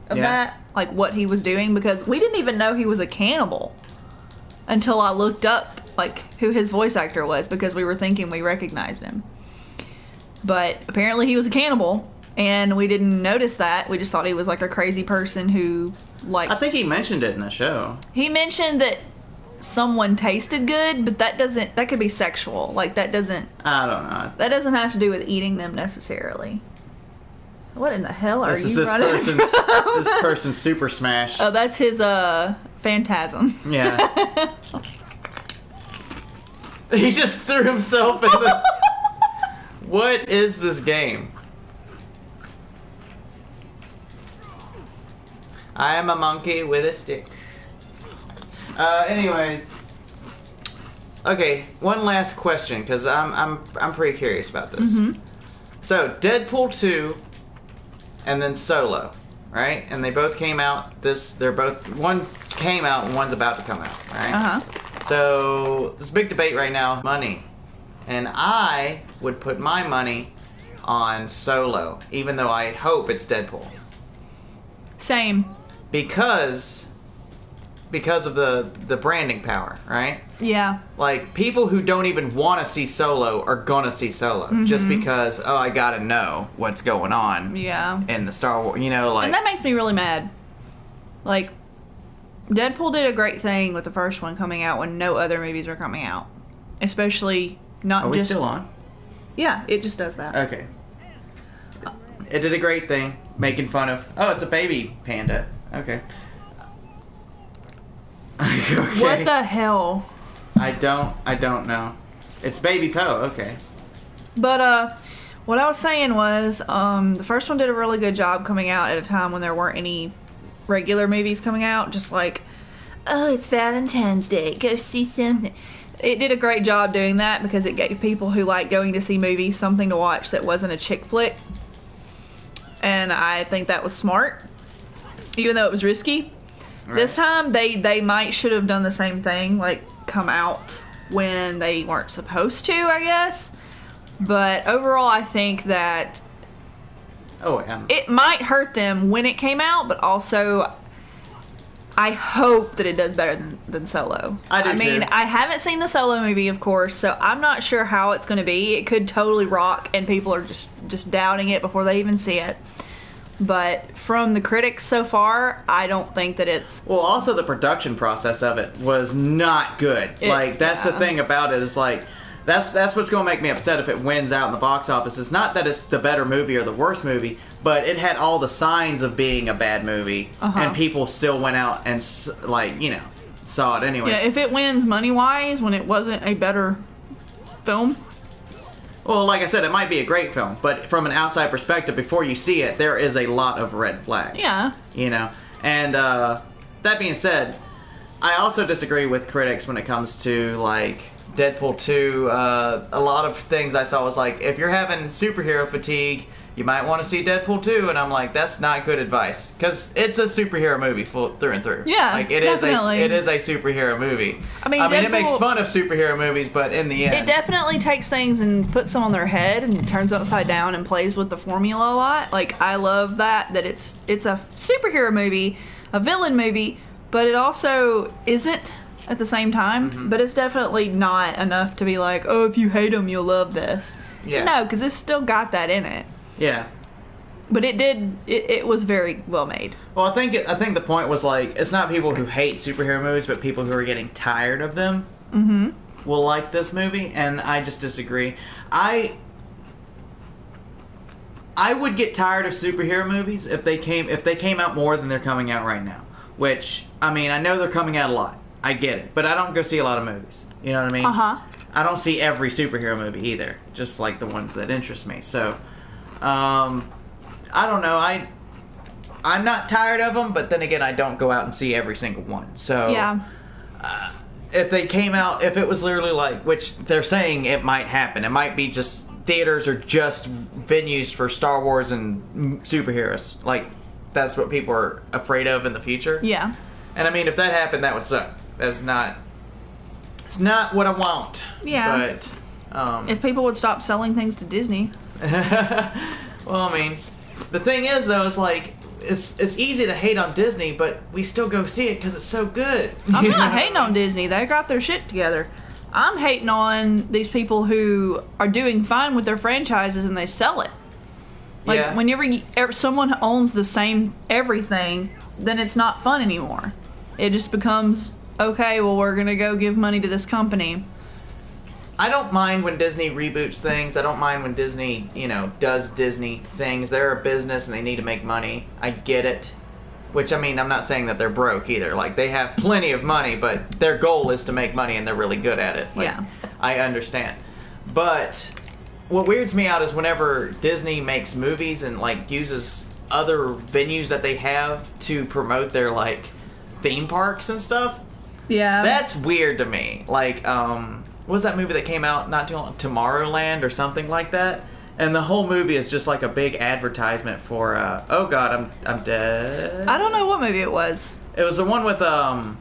of that. Like what he was doing, because we didn't even know he was a cannibal until I looked up like who his voice actor was, because we were thinking we recognized him. But apparently he was a cannibal, and we didn't notice that. We just thought he was like a crazy person who, like... I think he mentioned it in the show. He mentioned that someone tasted good, but that could be sexual. Like, that doesn't... I don't know. That doesn't have to do with eating them necessarily. What in the hell are you running? This person's Super Smash. Oh, that's his, phantasm. Yeah. He just threw himself in the... What is this game? I am a monkey with a stick. Anyways, okay. One last question, because I'm pretty curious about this. So Deadpool 2, and then Solo, right? And they both came out. One came out and one's about to come out, right? So this big debate right now, money. And I would put my money on Solo, even though I hope it's Deadpool. Same. Because of the branding power, right? Yeah. Like, people who don't even want to see Solo are gonna see Solo. Just because, I gotta know what's going on in the Star Wars, like... And that makes me really mad. Like, Deadpool did a great thing with the first one coming out when no other movies were coming out. Especially... Are we still on? Yeah, it just does that. Okay. It did a great thing, making fun of... Oh, it's a baby panda. Okay. Okay. What the hell? I don't know. It's Baby Poe, okay. But, What I was saying was, the first one did a really good job coming out at a time when there weren't any regular movies coming out. Just like, oh, it's Valentine's Day, go see something. It did a great job doing that because it gave people who like going to see movies something to watch that wasn't a chick flick. And I think that was smart, even though it was risky. Right. This time, they might should have done the same thing, like come out when they weren't supposed to, I guess. But overall, I think that it might hurt them when it came out, but also I hope that it does better than Solo. I mean, I haven't seen the Solo movie, of course, so I'm not sure how it's going to be. It could totally rock, and people are just doubting it before they even see it. But from the critics so far, I don't think that it's... Well, also the production process of it was not good. That's the thing about it is, like... That's what's going to make me upset if it wins out in the box office. It's not that it's the better movie or the worst movie, but it had all the signs of being a bad movie, and people still went out and, saw it anyway. Yeah, if it wins money-wise when it wasn't a better film... Well, like I said, it might be a great film, but from an outside perspective, before you see it, there is a lot of red flags. Yeah. And that being said, I also disagree with critics when it comes to, like... Deadpool 2, a lot of things I saw was like, if you're having superhero fatigue, you might want to see Deadpool 2, and I'm like, that's not good advice, because it's a superhero movie through and through. Yeah, like it definitely. is a superhero movie. I mean, it makes fun of superhero movies, but in the end, it definitely takes things and puts them on their head and turns them upside down and plays with the formula a lot. Like, I love that it's a superhero movie, a villain movie, but it also isn't at the same time, but it's definitely not enough to be like, oh, if you hate them, you'll love this. Yeah. No, because it's still got that in it. Yeah. But it was very well made. Well, I think the point was, like, it's not people who hate superhero movies, but people who are getting tired of them will like this movie, and I just disagree. I would get tired of superhero movies if they came out more than they're coming out right now. Which, I mean, I know they're coming out a lot. I get it, but I don't go see a lot of movies. You know what I mean? I don't see every superhero movie either, just like the ones that interest me. So, I don't know. I'm not tired of them, but then again, I don't go out and see every single one. So, yeah. If they came out, if it was literally like, which they're saying it might happen, it might be just theaters or just venues for Star Wars and superheroes. Like, that's what people are afraid of in the future. Yeah. And I mean, if that happened, that would suck. It's not what I want. Yeah. But if people would stop selling things to Disney. Well, I mean, the thing is though, it's like it's easy to hate on Disney, but we still go see it because it's so good. I'm not hating on Disney. They got their shit together. I'm hating on these people who are doing fine with their franchises and they sell it. Like, whenever someone owns the same everything, then it's not fun anymore. It just becomes, okay, well, we're going to go give money to this company. I don't mind when Disney reboots things. I don't mind when Disney, does Disney things. They're a business and they need to make money. I get it. Which, I mean, I'm not saying that they're broke either. Like, they have plenty of money, but their goal is to make money and they're really good at it. Like, yeah. I understand. But what weirds me out is whenever Disney makes movies and, like, uses other venues that they have to promote their, like, theme parks and stuff. Yeah. That's weird to me. Like, what was that movie that came out not too long? Tomorrowland or something like that? And the whole movie is just like a big advertisement for, oh god, I'm dead. I don't know what movie it was. It was the one with, the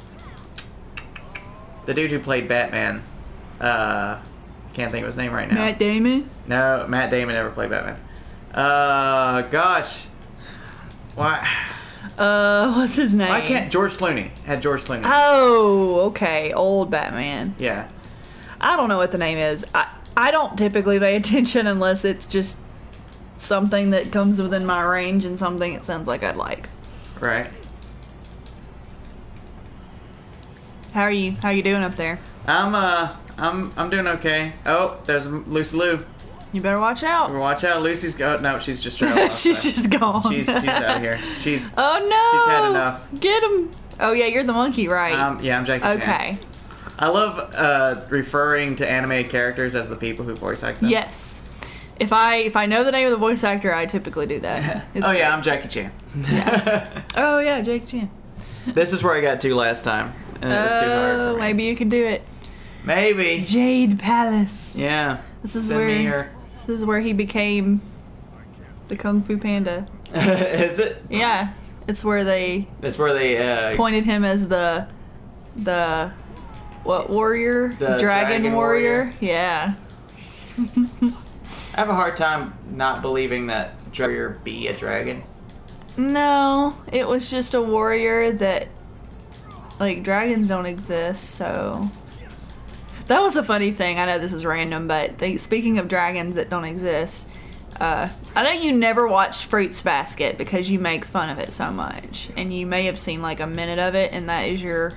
dude who played Batman. Can't think of his name right now. Matt Damon? No, Matt Damon never played Batman. Gosh. Why? What's his name? I can't. George Clooney. Had George Clooney. Oh, okay. Old Batman. Yeah. I don't know what the name is. I don't typically pay attention unless it's just something that comes within my range and something it sounds like I'd like. Right. How are you doing up there? I'm doing okay. Oh, there's Lucy Lou. You better watch out. Watch out, Lucy's go. No, she's just traveling. She's just gone. She's out of here. She's. Oh no! She's had enough. Get him. Oh yeah, you're the monkey, right? Yeah, I'm Jackie Okay. Chan. I love referring to animated characters as the people who voice act them. Yes. If I know the name of the voice actor, I typically do that. It's oh great. yeah, I'm Jackie Chan. Oh yeah, Jake Chan. This is where I got to last time, and it was too hard for me. Maybe you can do it. Maybe. Jade Palace. Yeah. This is Send me your... This is where he became the Kung Fu Panda. Is it? Yeah, it's where they. It's where they pointed him as the what warrior? The dragon warrior. Yeah. I have a hard time not believing that warrior be a dragon. No, it was just a warrior that, like, dragons don't exist, so. That was a funny thing. I know this is random, but speaking of dragons that don't exist, I know you never watched Fruits Basket because you make fun of it so much, and you may have seen like a minute of it, and that is your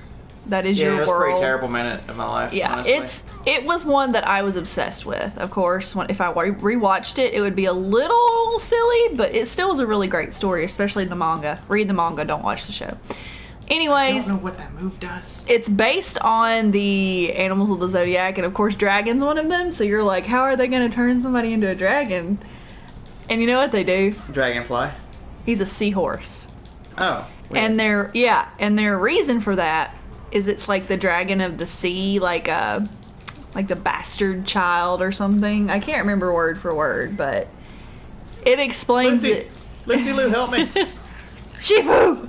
Yeah, it was a pretty world. terrible minute of my life. Yeah, honestly. it was one that I was obsessed with. Of course, if I rewatched it, it would be a little silly, but it still was a really great story, especially the manga. Read the manga, don't watch the show. Anyways, I don't know what that move does. it's based on the animals of the zodiac, and of course, dragon's one of them. So you're like, how are they going to turn somebody into a dragon? And you know what they do? Dragonfly. He's a seahorse. Oh. Weird. And their reason for that is it's like the dragon of the sea, like the bastard child or something. I can't remember word for word, but it explains Lucy, it. Lucy Lou, help me. Shifu!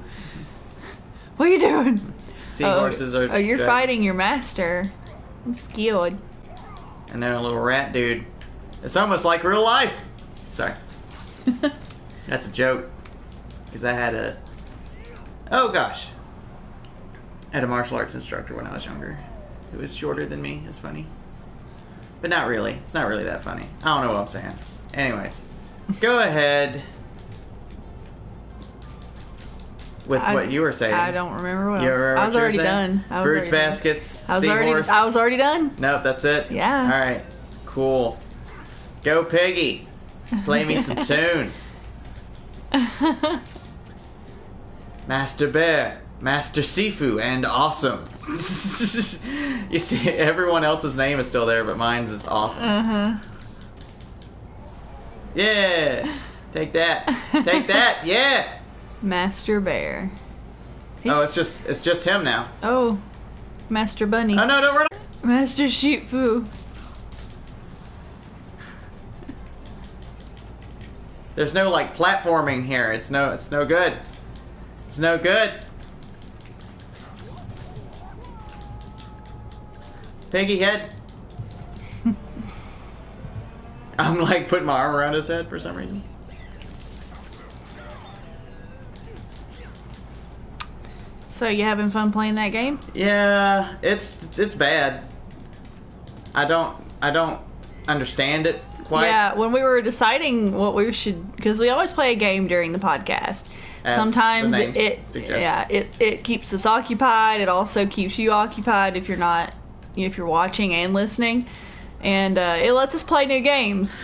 What are you doing? Seahorses are. Oh, you're dragons. fighting your master. I'm scared. And then a little rat dude. It's almost like real life. Sorry. That's a joke. Because I had a... Oh gosh. I had a martial arts instructor when I was younger. Who was shorter than me. It's funny. But not really. It's not really that funny. I don't know what I'm saying. Anyways. Go ahead. With what you were saying. I don't remember what You else. remember I what was you were already saying? done. Fruits baskets. I was seahorse. already done. Nope, that's it? Yeah. Alright. Cool. Go Piggy. Play me some tunes. Master Bear, Master Sifu, and Awesome. You see, everyone else's name is still there, but mine's is Awesome. Uh-huh. Yeah! Take that. Take that, yeah! Master Bear. Oh, it's just him now. Oh, Master Bunny. Oh no, don't run! Master Shifu. There's no like platforming here. It's no good. It's no good. Piggy head. I'm like putting my arm around his head for some reason. So you having fun playing that game? Yeah, it's bad. I don't understand it quite. Yeah, when we were deciding what we should, because we always play a game during the podcast. As Sometimes the name suggests. it keeps us occupied. It also keeps you occupied if you're watching and listening, and it lets us play new games.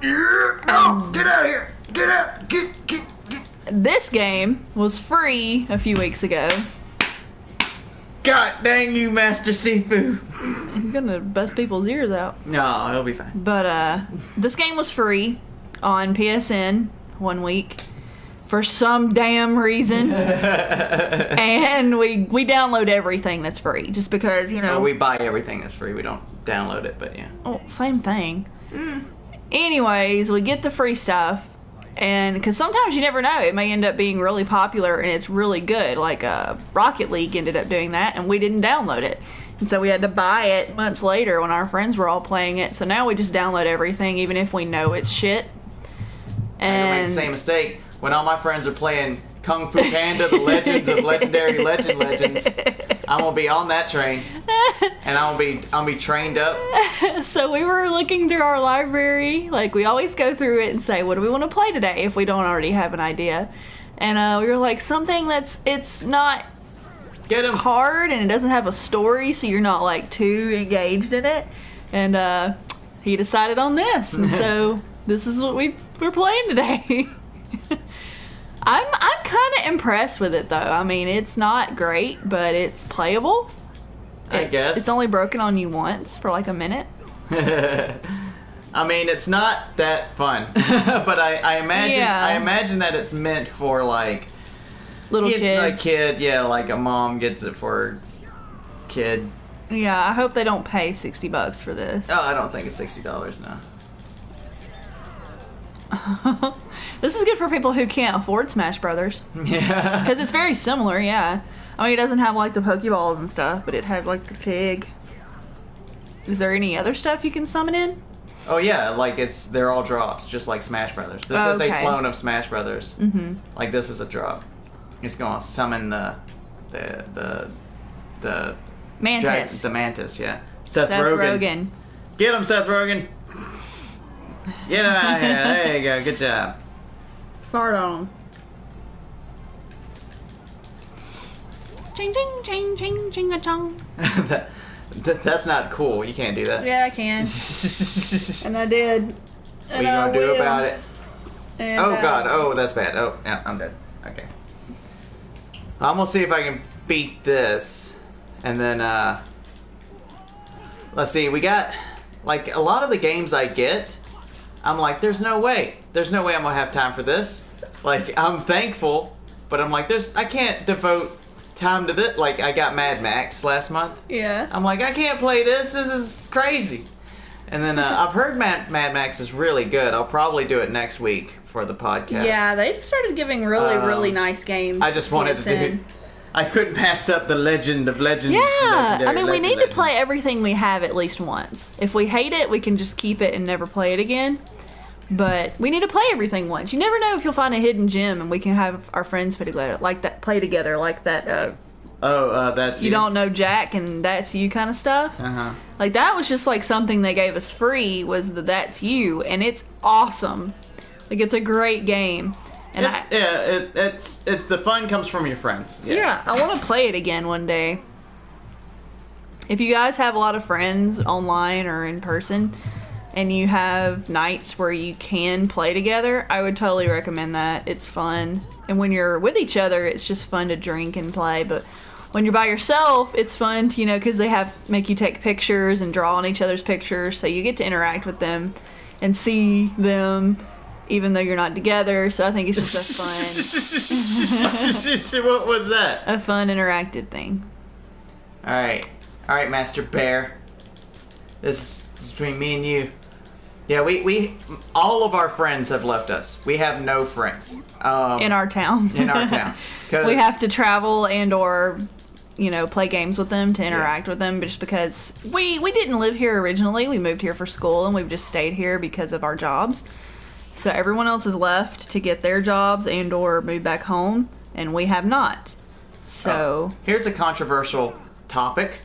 Oh, get out of here! Get out! Get! This game was free a few weeks ago. God dang you, Master Sifu! I'm gonna bust people's ears out. No, he'll be fine. But this game was free on PSN 1 week for some damn reason, and we download everything that's free just because Well, we buy everything that's free. We don't download it, but yeah. Oh, same thing. Anyways, we get the free stuff, and because sometimes you never know, it may end up being really popular and it's really good. Like Rocket League ended up doing that, and we didn't download it. And so we had to buy it months later when our friends were all playing it. So now we just download everything, even if we know it's shit. I don't make the same mistake when all my friends are playing Kung Fu Panda, the Legends of Legendary Legends. I'm gonna be on that train, and I'll be trained up. So we were looking through our library, like we always go through it and say, what do we want to play today if we don't already have an idea? And we were like, something it's not Get him. hard and it doesn't have a story, so you're not like too engaged in it. And he decided on this, and so this is what we're playing today. I'm kind of impressed with it though. I mean, it's not great, but it's playable. I guess It's only broken on you once for like a minute. I mean, it's not that fun, but I imagine that it's meant for like Little kids. A kid, yeah, like a mom gets it for her kid. Yeah, I hope they don't pay $60 for this. Oh, I don't think it's $60 now. This is good for people who can't afford Smash Brothers. Yeah. Because it's very similar, yeah. I mean, it doesn't have like the Pokeballs and stuff, but it has like the pig. Is there any other stuff you can summon in? Oh yeah, like they're all drops, just like Smash Brothers. This is a clone of Smash Brothers. Mm-hmm. Like this is a drop. It's gonna summon the Mantis. The Mantis, yeah. Seth Rogen. Get him, Seth Rogen. Get him out of here. There you go. Good job. Fart on him. Ching ching ching ching ching a chong. That's not cool. You can't do that. Yeah, I can. And I did. What are you gonna do about it? And, oh God. Oh, that's bad. Oh, yeah, I'm dead. Okay. I'm gonna see if I can beat this, and then let's see. We got like a lot of the games I get. I'm like, there's no way I'm gonna have time for this. Like, I'm thankful, but I'm like, I can't devote time to this. Like, I got Mad Max last month. Yeah. I'm like, I can't play this. This is crazy. And then I've heard Mad Max is really good. I'll probably do it next week for the podcast. Yeah, they've started giving really nice games. I just wanted to do. I couldn't pass up the Legend of Legend. Yeah, Legendary I mean, we need Legends. to play everything we have at least once. If we hate it, we can just keep it and never play it again. But we need to play everything once. You never know if you'll find a hidden gem, and we can have our friends play together, like that. That's you don't know Jack, and that's you kind of stuff. Like that was just like something they gave us free. Was the That's You, and it's awesome. Like it's a great game. And it's the fun comes from your friends. Yeah, I want to play it again one day. If you guys have a lot of friends online or in person, and you have nights where you can play together, I would totally recommend that. It's fun. And when you're with each other, it's just fun to drink and play. But when you're by yourself, it's fun to, because they make you take pictures and draw on each other's pictures, so you get to interact with them and see them even though you're not together. So I think it's just a fun What was that? a fun interactive thing. Alright, Master Bear. This is between me and you. Yeah, we all of our friends have left us. We have no friends in our town. In our town, we have to travel and or play games with them to interact with them, just because we didn't live here originally. We moved here for school, and we've just stayed here because of our jobs. So everyone else has left to get their jobs and or move back home, and we have not. So here's a controversial topic,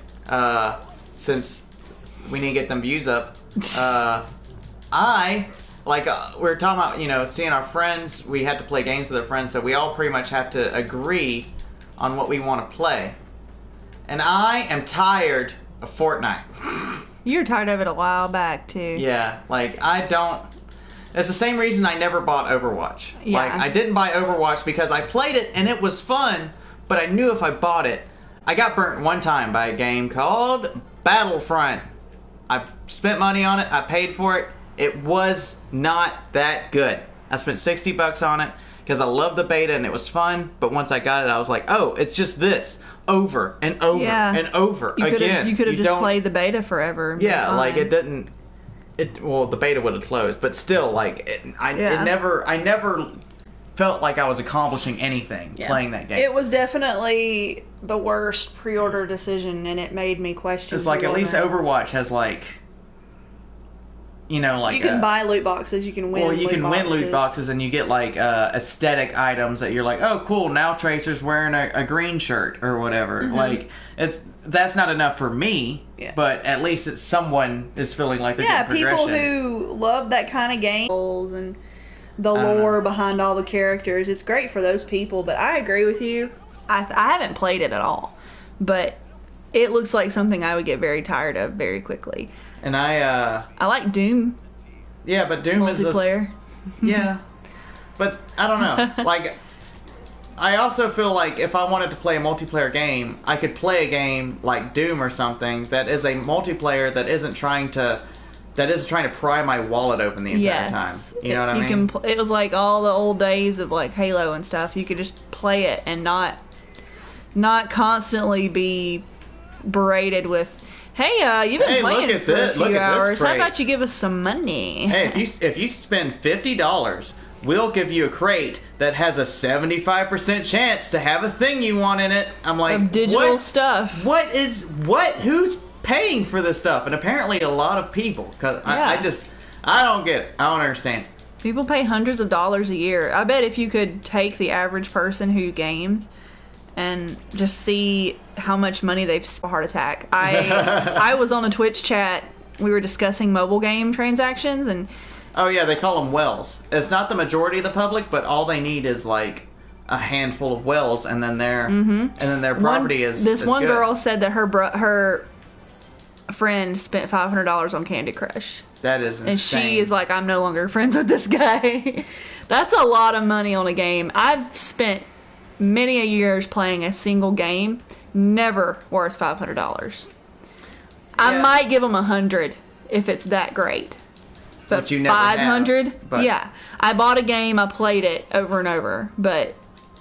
since we need to get them views up. We were talking about, seeing our friends. We had to play games with our friends, so we all pretty much have to agree on what we want to play. And I am tired of Fortnite. You were tired of it a while back, too. Yeah, I don't... It's the same reason I never bought Overwatch. Yeah. I didn't buy Overwatch because I played it and it was fun, but I knew if I bought it... I got burnt one time by a game called Battlefront. I spent money on it, I paid for it. It was not that good. I spent $60 on it because I loved the beta and it was fun, but once I got it, I was like, oh, it's just this over and over and over again. You could have just played the beta forever. Yeah, it didn't... the beta would have closed, but still, I never felt like I was accomplishing anything playing that game. It was definitely the worst pre-order decision, and it made me question. It's at least Overwatch has you can buy loot boxes, you can win. Well, you can win loot boxes, and you get aesthetic items that you're like, oh, cool. Now Tracer's wearing a green shirt or whatever. Mm-hmm. That's not enough for me, but at least someone is feeling like they're getting progression. People who love that kind of game and the lore behind all the characters, it's great for those people. But I agree with you. I haven't played it at all, but it looks like something I would get very tired of very quickly. And I like Doom. Yeah, but Doom multiplayer. Yeah, but I don't know. I also feel like if I wanted to play a multiplayer game, I could play a game like Doom or something that is a multiplayer that isn't trying to that isn't trying to pry my wallet open the entire time. You know what I mean? It was like all the old days of like Halo and stuff. You could just play it and not constantly be berated with, hey, you've been playing for a few hours. How about you give us some money? Hey, if you spend $50, we'll give you a crate that has a 75% chance to have a thing you want in it. I'm like, of digital stuff. Who's paying for this stuff? And apparently a lot of people, because I don't get it. I don't understand. People pay hundreds of dollars a year. I bet if you could take the average person who games and just see how much money they've spent on a heart attack. I was on a Twitch chat. We were discussing mobile game transactions, and oh yeah, they call them whales. It's not the majority of the public, but all they need is like a handful of whales, and then their property is. This one good. girl said that her friend spent $500 on Candy Crush. That is insane. And she is like, I'm no longer friends with this guy. That's a lot of money on a game. I've spent many a years playing a single game, never worth $500. I might give them $100 if it's that great. But you never 500, but yeah. I bought a game, I played it over and over, but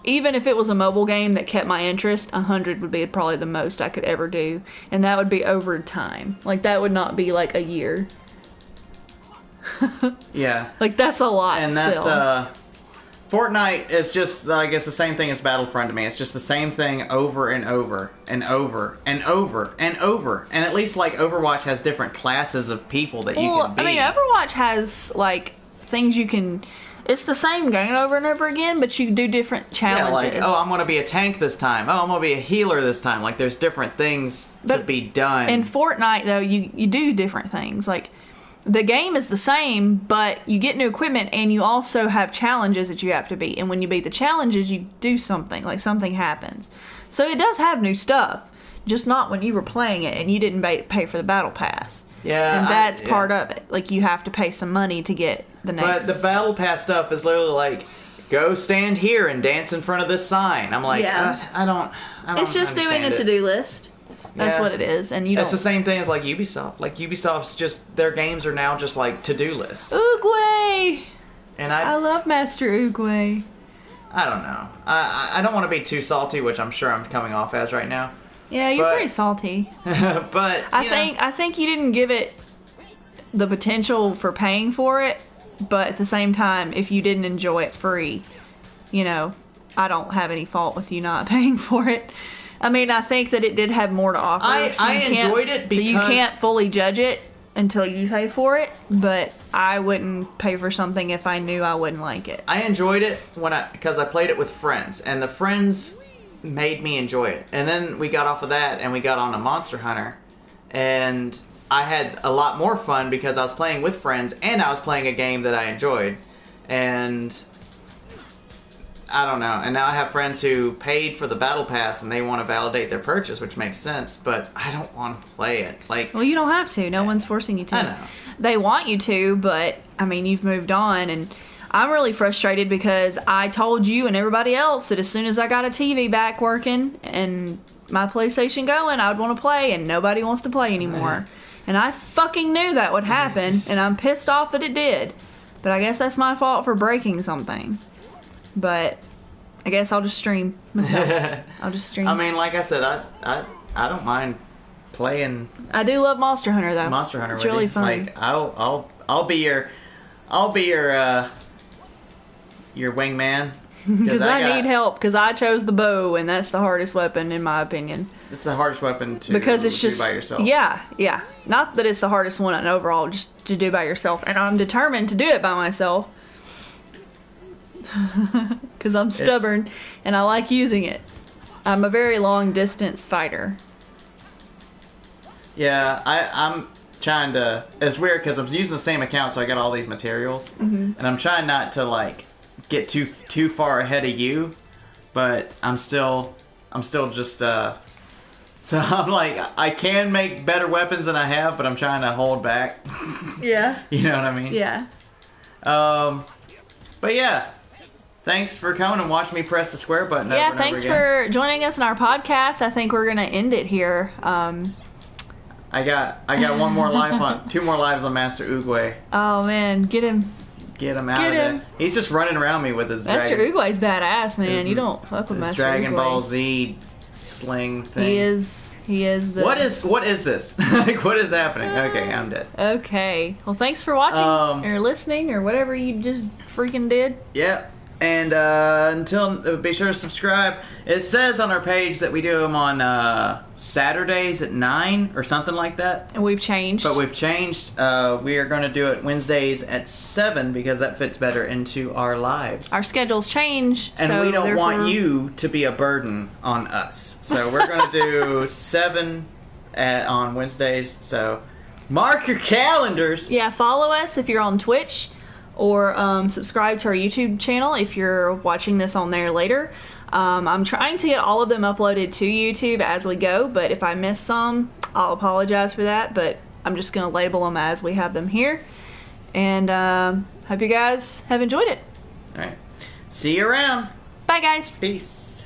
even if it was a mobile game that kept my interest, 100 would be probably the most I could ever do, and that would be over time. Like, that would not be like a year. Yeah. Like, that's a lot. And still. that's Fortnite is just, I guess, the same thing as Battlefront to me. It's just the same thing over and over and over and over and over. And at least, like, Overwatch has different classes of people that you can be. I mean, Overwatch has, like, things you can... It's the same game over and over again, but you do different challenges. Yeah, like, oh, I'm going to be a tank this time. Oh, I'm going to be a healer this time. Like, there's different things to be done. In Fortnite, though, you do different things. Like, the game is the same, but you get new equipment, and you also have challenges that you have to beat. And when you beat the challenges, you do something. Like, something happens. So it does have new stuff, just not when you were playing it, and you didn't pay for the battle pass. Yeah, and that's part of it. Like, you have to pay some money to get the next... But the battle pass stuff is literally like, go stand here and dance in front of this sign. I'm like, I don't It's just doing a to-do list. That's what it is. And it's the same thing as like Ubisoft. Like, Ubisoft's just, their games are now just like to-do lists. Oogway! And I love Master Oogway. I don't know. I don't want to be too salty, which I'm sure I'm coming off as right now. Yeah, you're pretty salty. But I think you didn't give it the potential for paying for it, but at the same time, if you didn't enjoy it free, I don't have any fault with you not paying for it. I mean, I think that it did have more to offer. I enjoyed it because... So you can't fully judge it until you pay for it, but I wouldn't pay for something if I knew I wouldn't like it. I enjoyed it because I played it with friends, and the friends made me enjoy it. And then we got off of that and we got on a Monster Hunter, and I had a lot more fun because I was playing with friends and I was playing a game that I enjoyed. And I don't know, and now I have friends who paid for the battle pass and they want to validate their purchase, which makes sense, but I don't want to play it. Like, well, you don't have to. No one's forcing you to. I know. They want you to, but I mean, you've moved on, and I'm really frustrated because I told you and everybody else that as soon as I got a TV back working and my PlayStation going, I would want to play, and nobody wants to play anymore. And I fucking knew that would happen, and I'm pissed off that it did. But I guess that's my fault for breaking something. But I guess I'll just stream myself. I'll just stream. I mean, like I said, I don't mind playing. I do love Monster Hunter though. Monster Hunter, it's really fun. Like, I'll be your wingman. Because I need help, because I chose the bow, and that's the hardest weapon in my opinion. It's the hardest weapon to because it's do just by yourself. Yeah. Not that it's the hardest one in overall, just to do by yourself. And I'm determined to do it by myself. Because I'm stubborn, and I like using it. I'm a very long distance fighter. Yeah, I'm trying to... It's weird, because I'm using the same account, so I got all these materials. Mm-hmm. And I'm trying not to, like, get too far ahead of you, but I'm still just so I'm like, I can make better weapons than I have, but I'm trying to hold back. Yeah. You know what I mean? Yeah. But yeah, thanks for coming and watching me press the square button over and thanks over again. for joining us in our podcast. I think we're gonna end it here. I got one more life on 2 more lives on Master Oogway. Oh man, get him. Get him out Get of him. there. He's just running around me with his Master dragon, Oogway's badass, man. his- You don't fuck with his Master Dragon Oogway. Ball Z sling thing. He is the. What is this? Like, what is happening? Okay, I'm dead. Okay. Well, thanks for watching or listening or whatever you just freaking did. Yeah. And be sure to subscribe. It says on our page that we do them on Saturdays at 9 or something like that. And we've changed. But we've changed. We are going to do it Wednesdays at 7 because that fits better into our lives. Our schedules change. And so we don't therefore... want you to be a burden on us. So we're going to do 7 on Wednesdays. So mark your calendars. Yeah, follow us if you're on Twitch. Or subscribe to our YouTube channel if you're watching this on there later. I'm trying to get all of them uploaded to YouTube as we go, but if I miss some, I'll apologize for that, but I'm just going to label them as we have them here. And hope you guys have enjoyed it. All right. See you around. Bye, guys. Peace.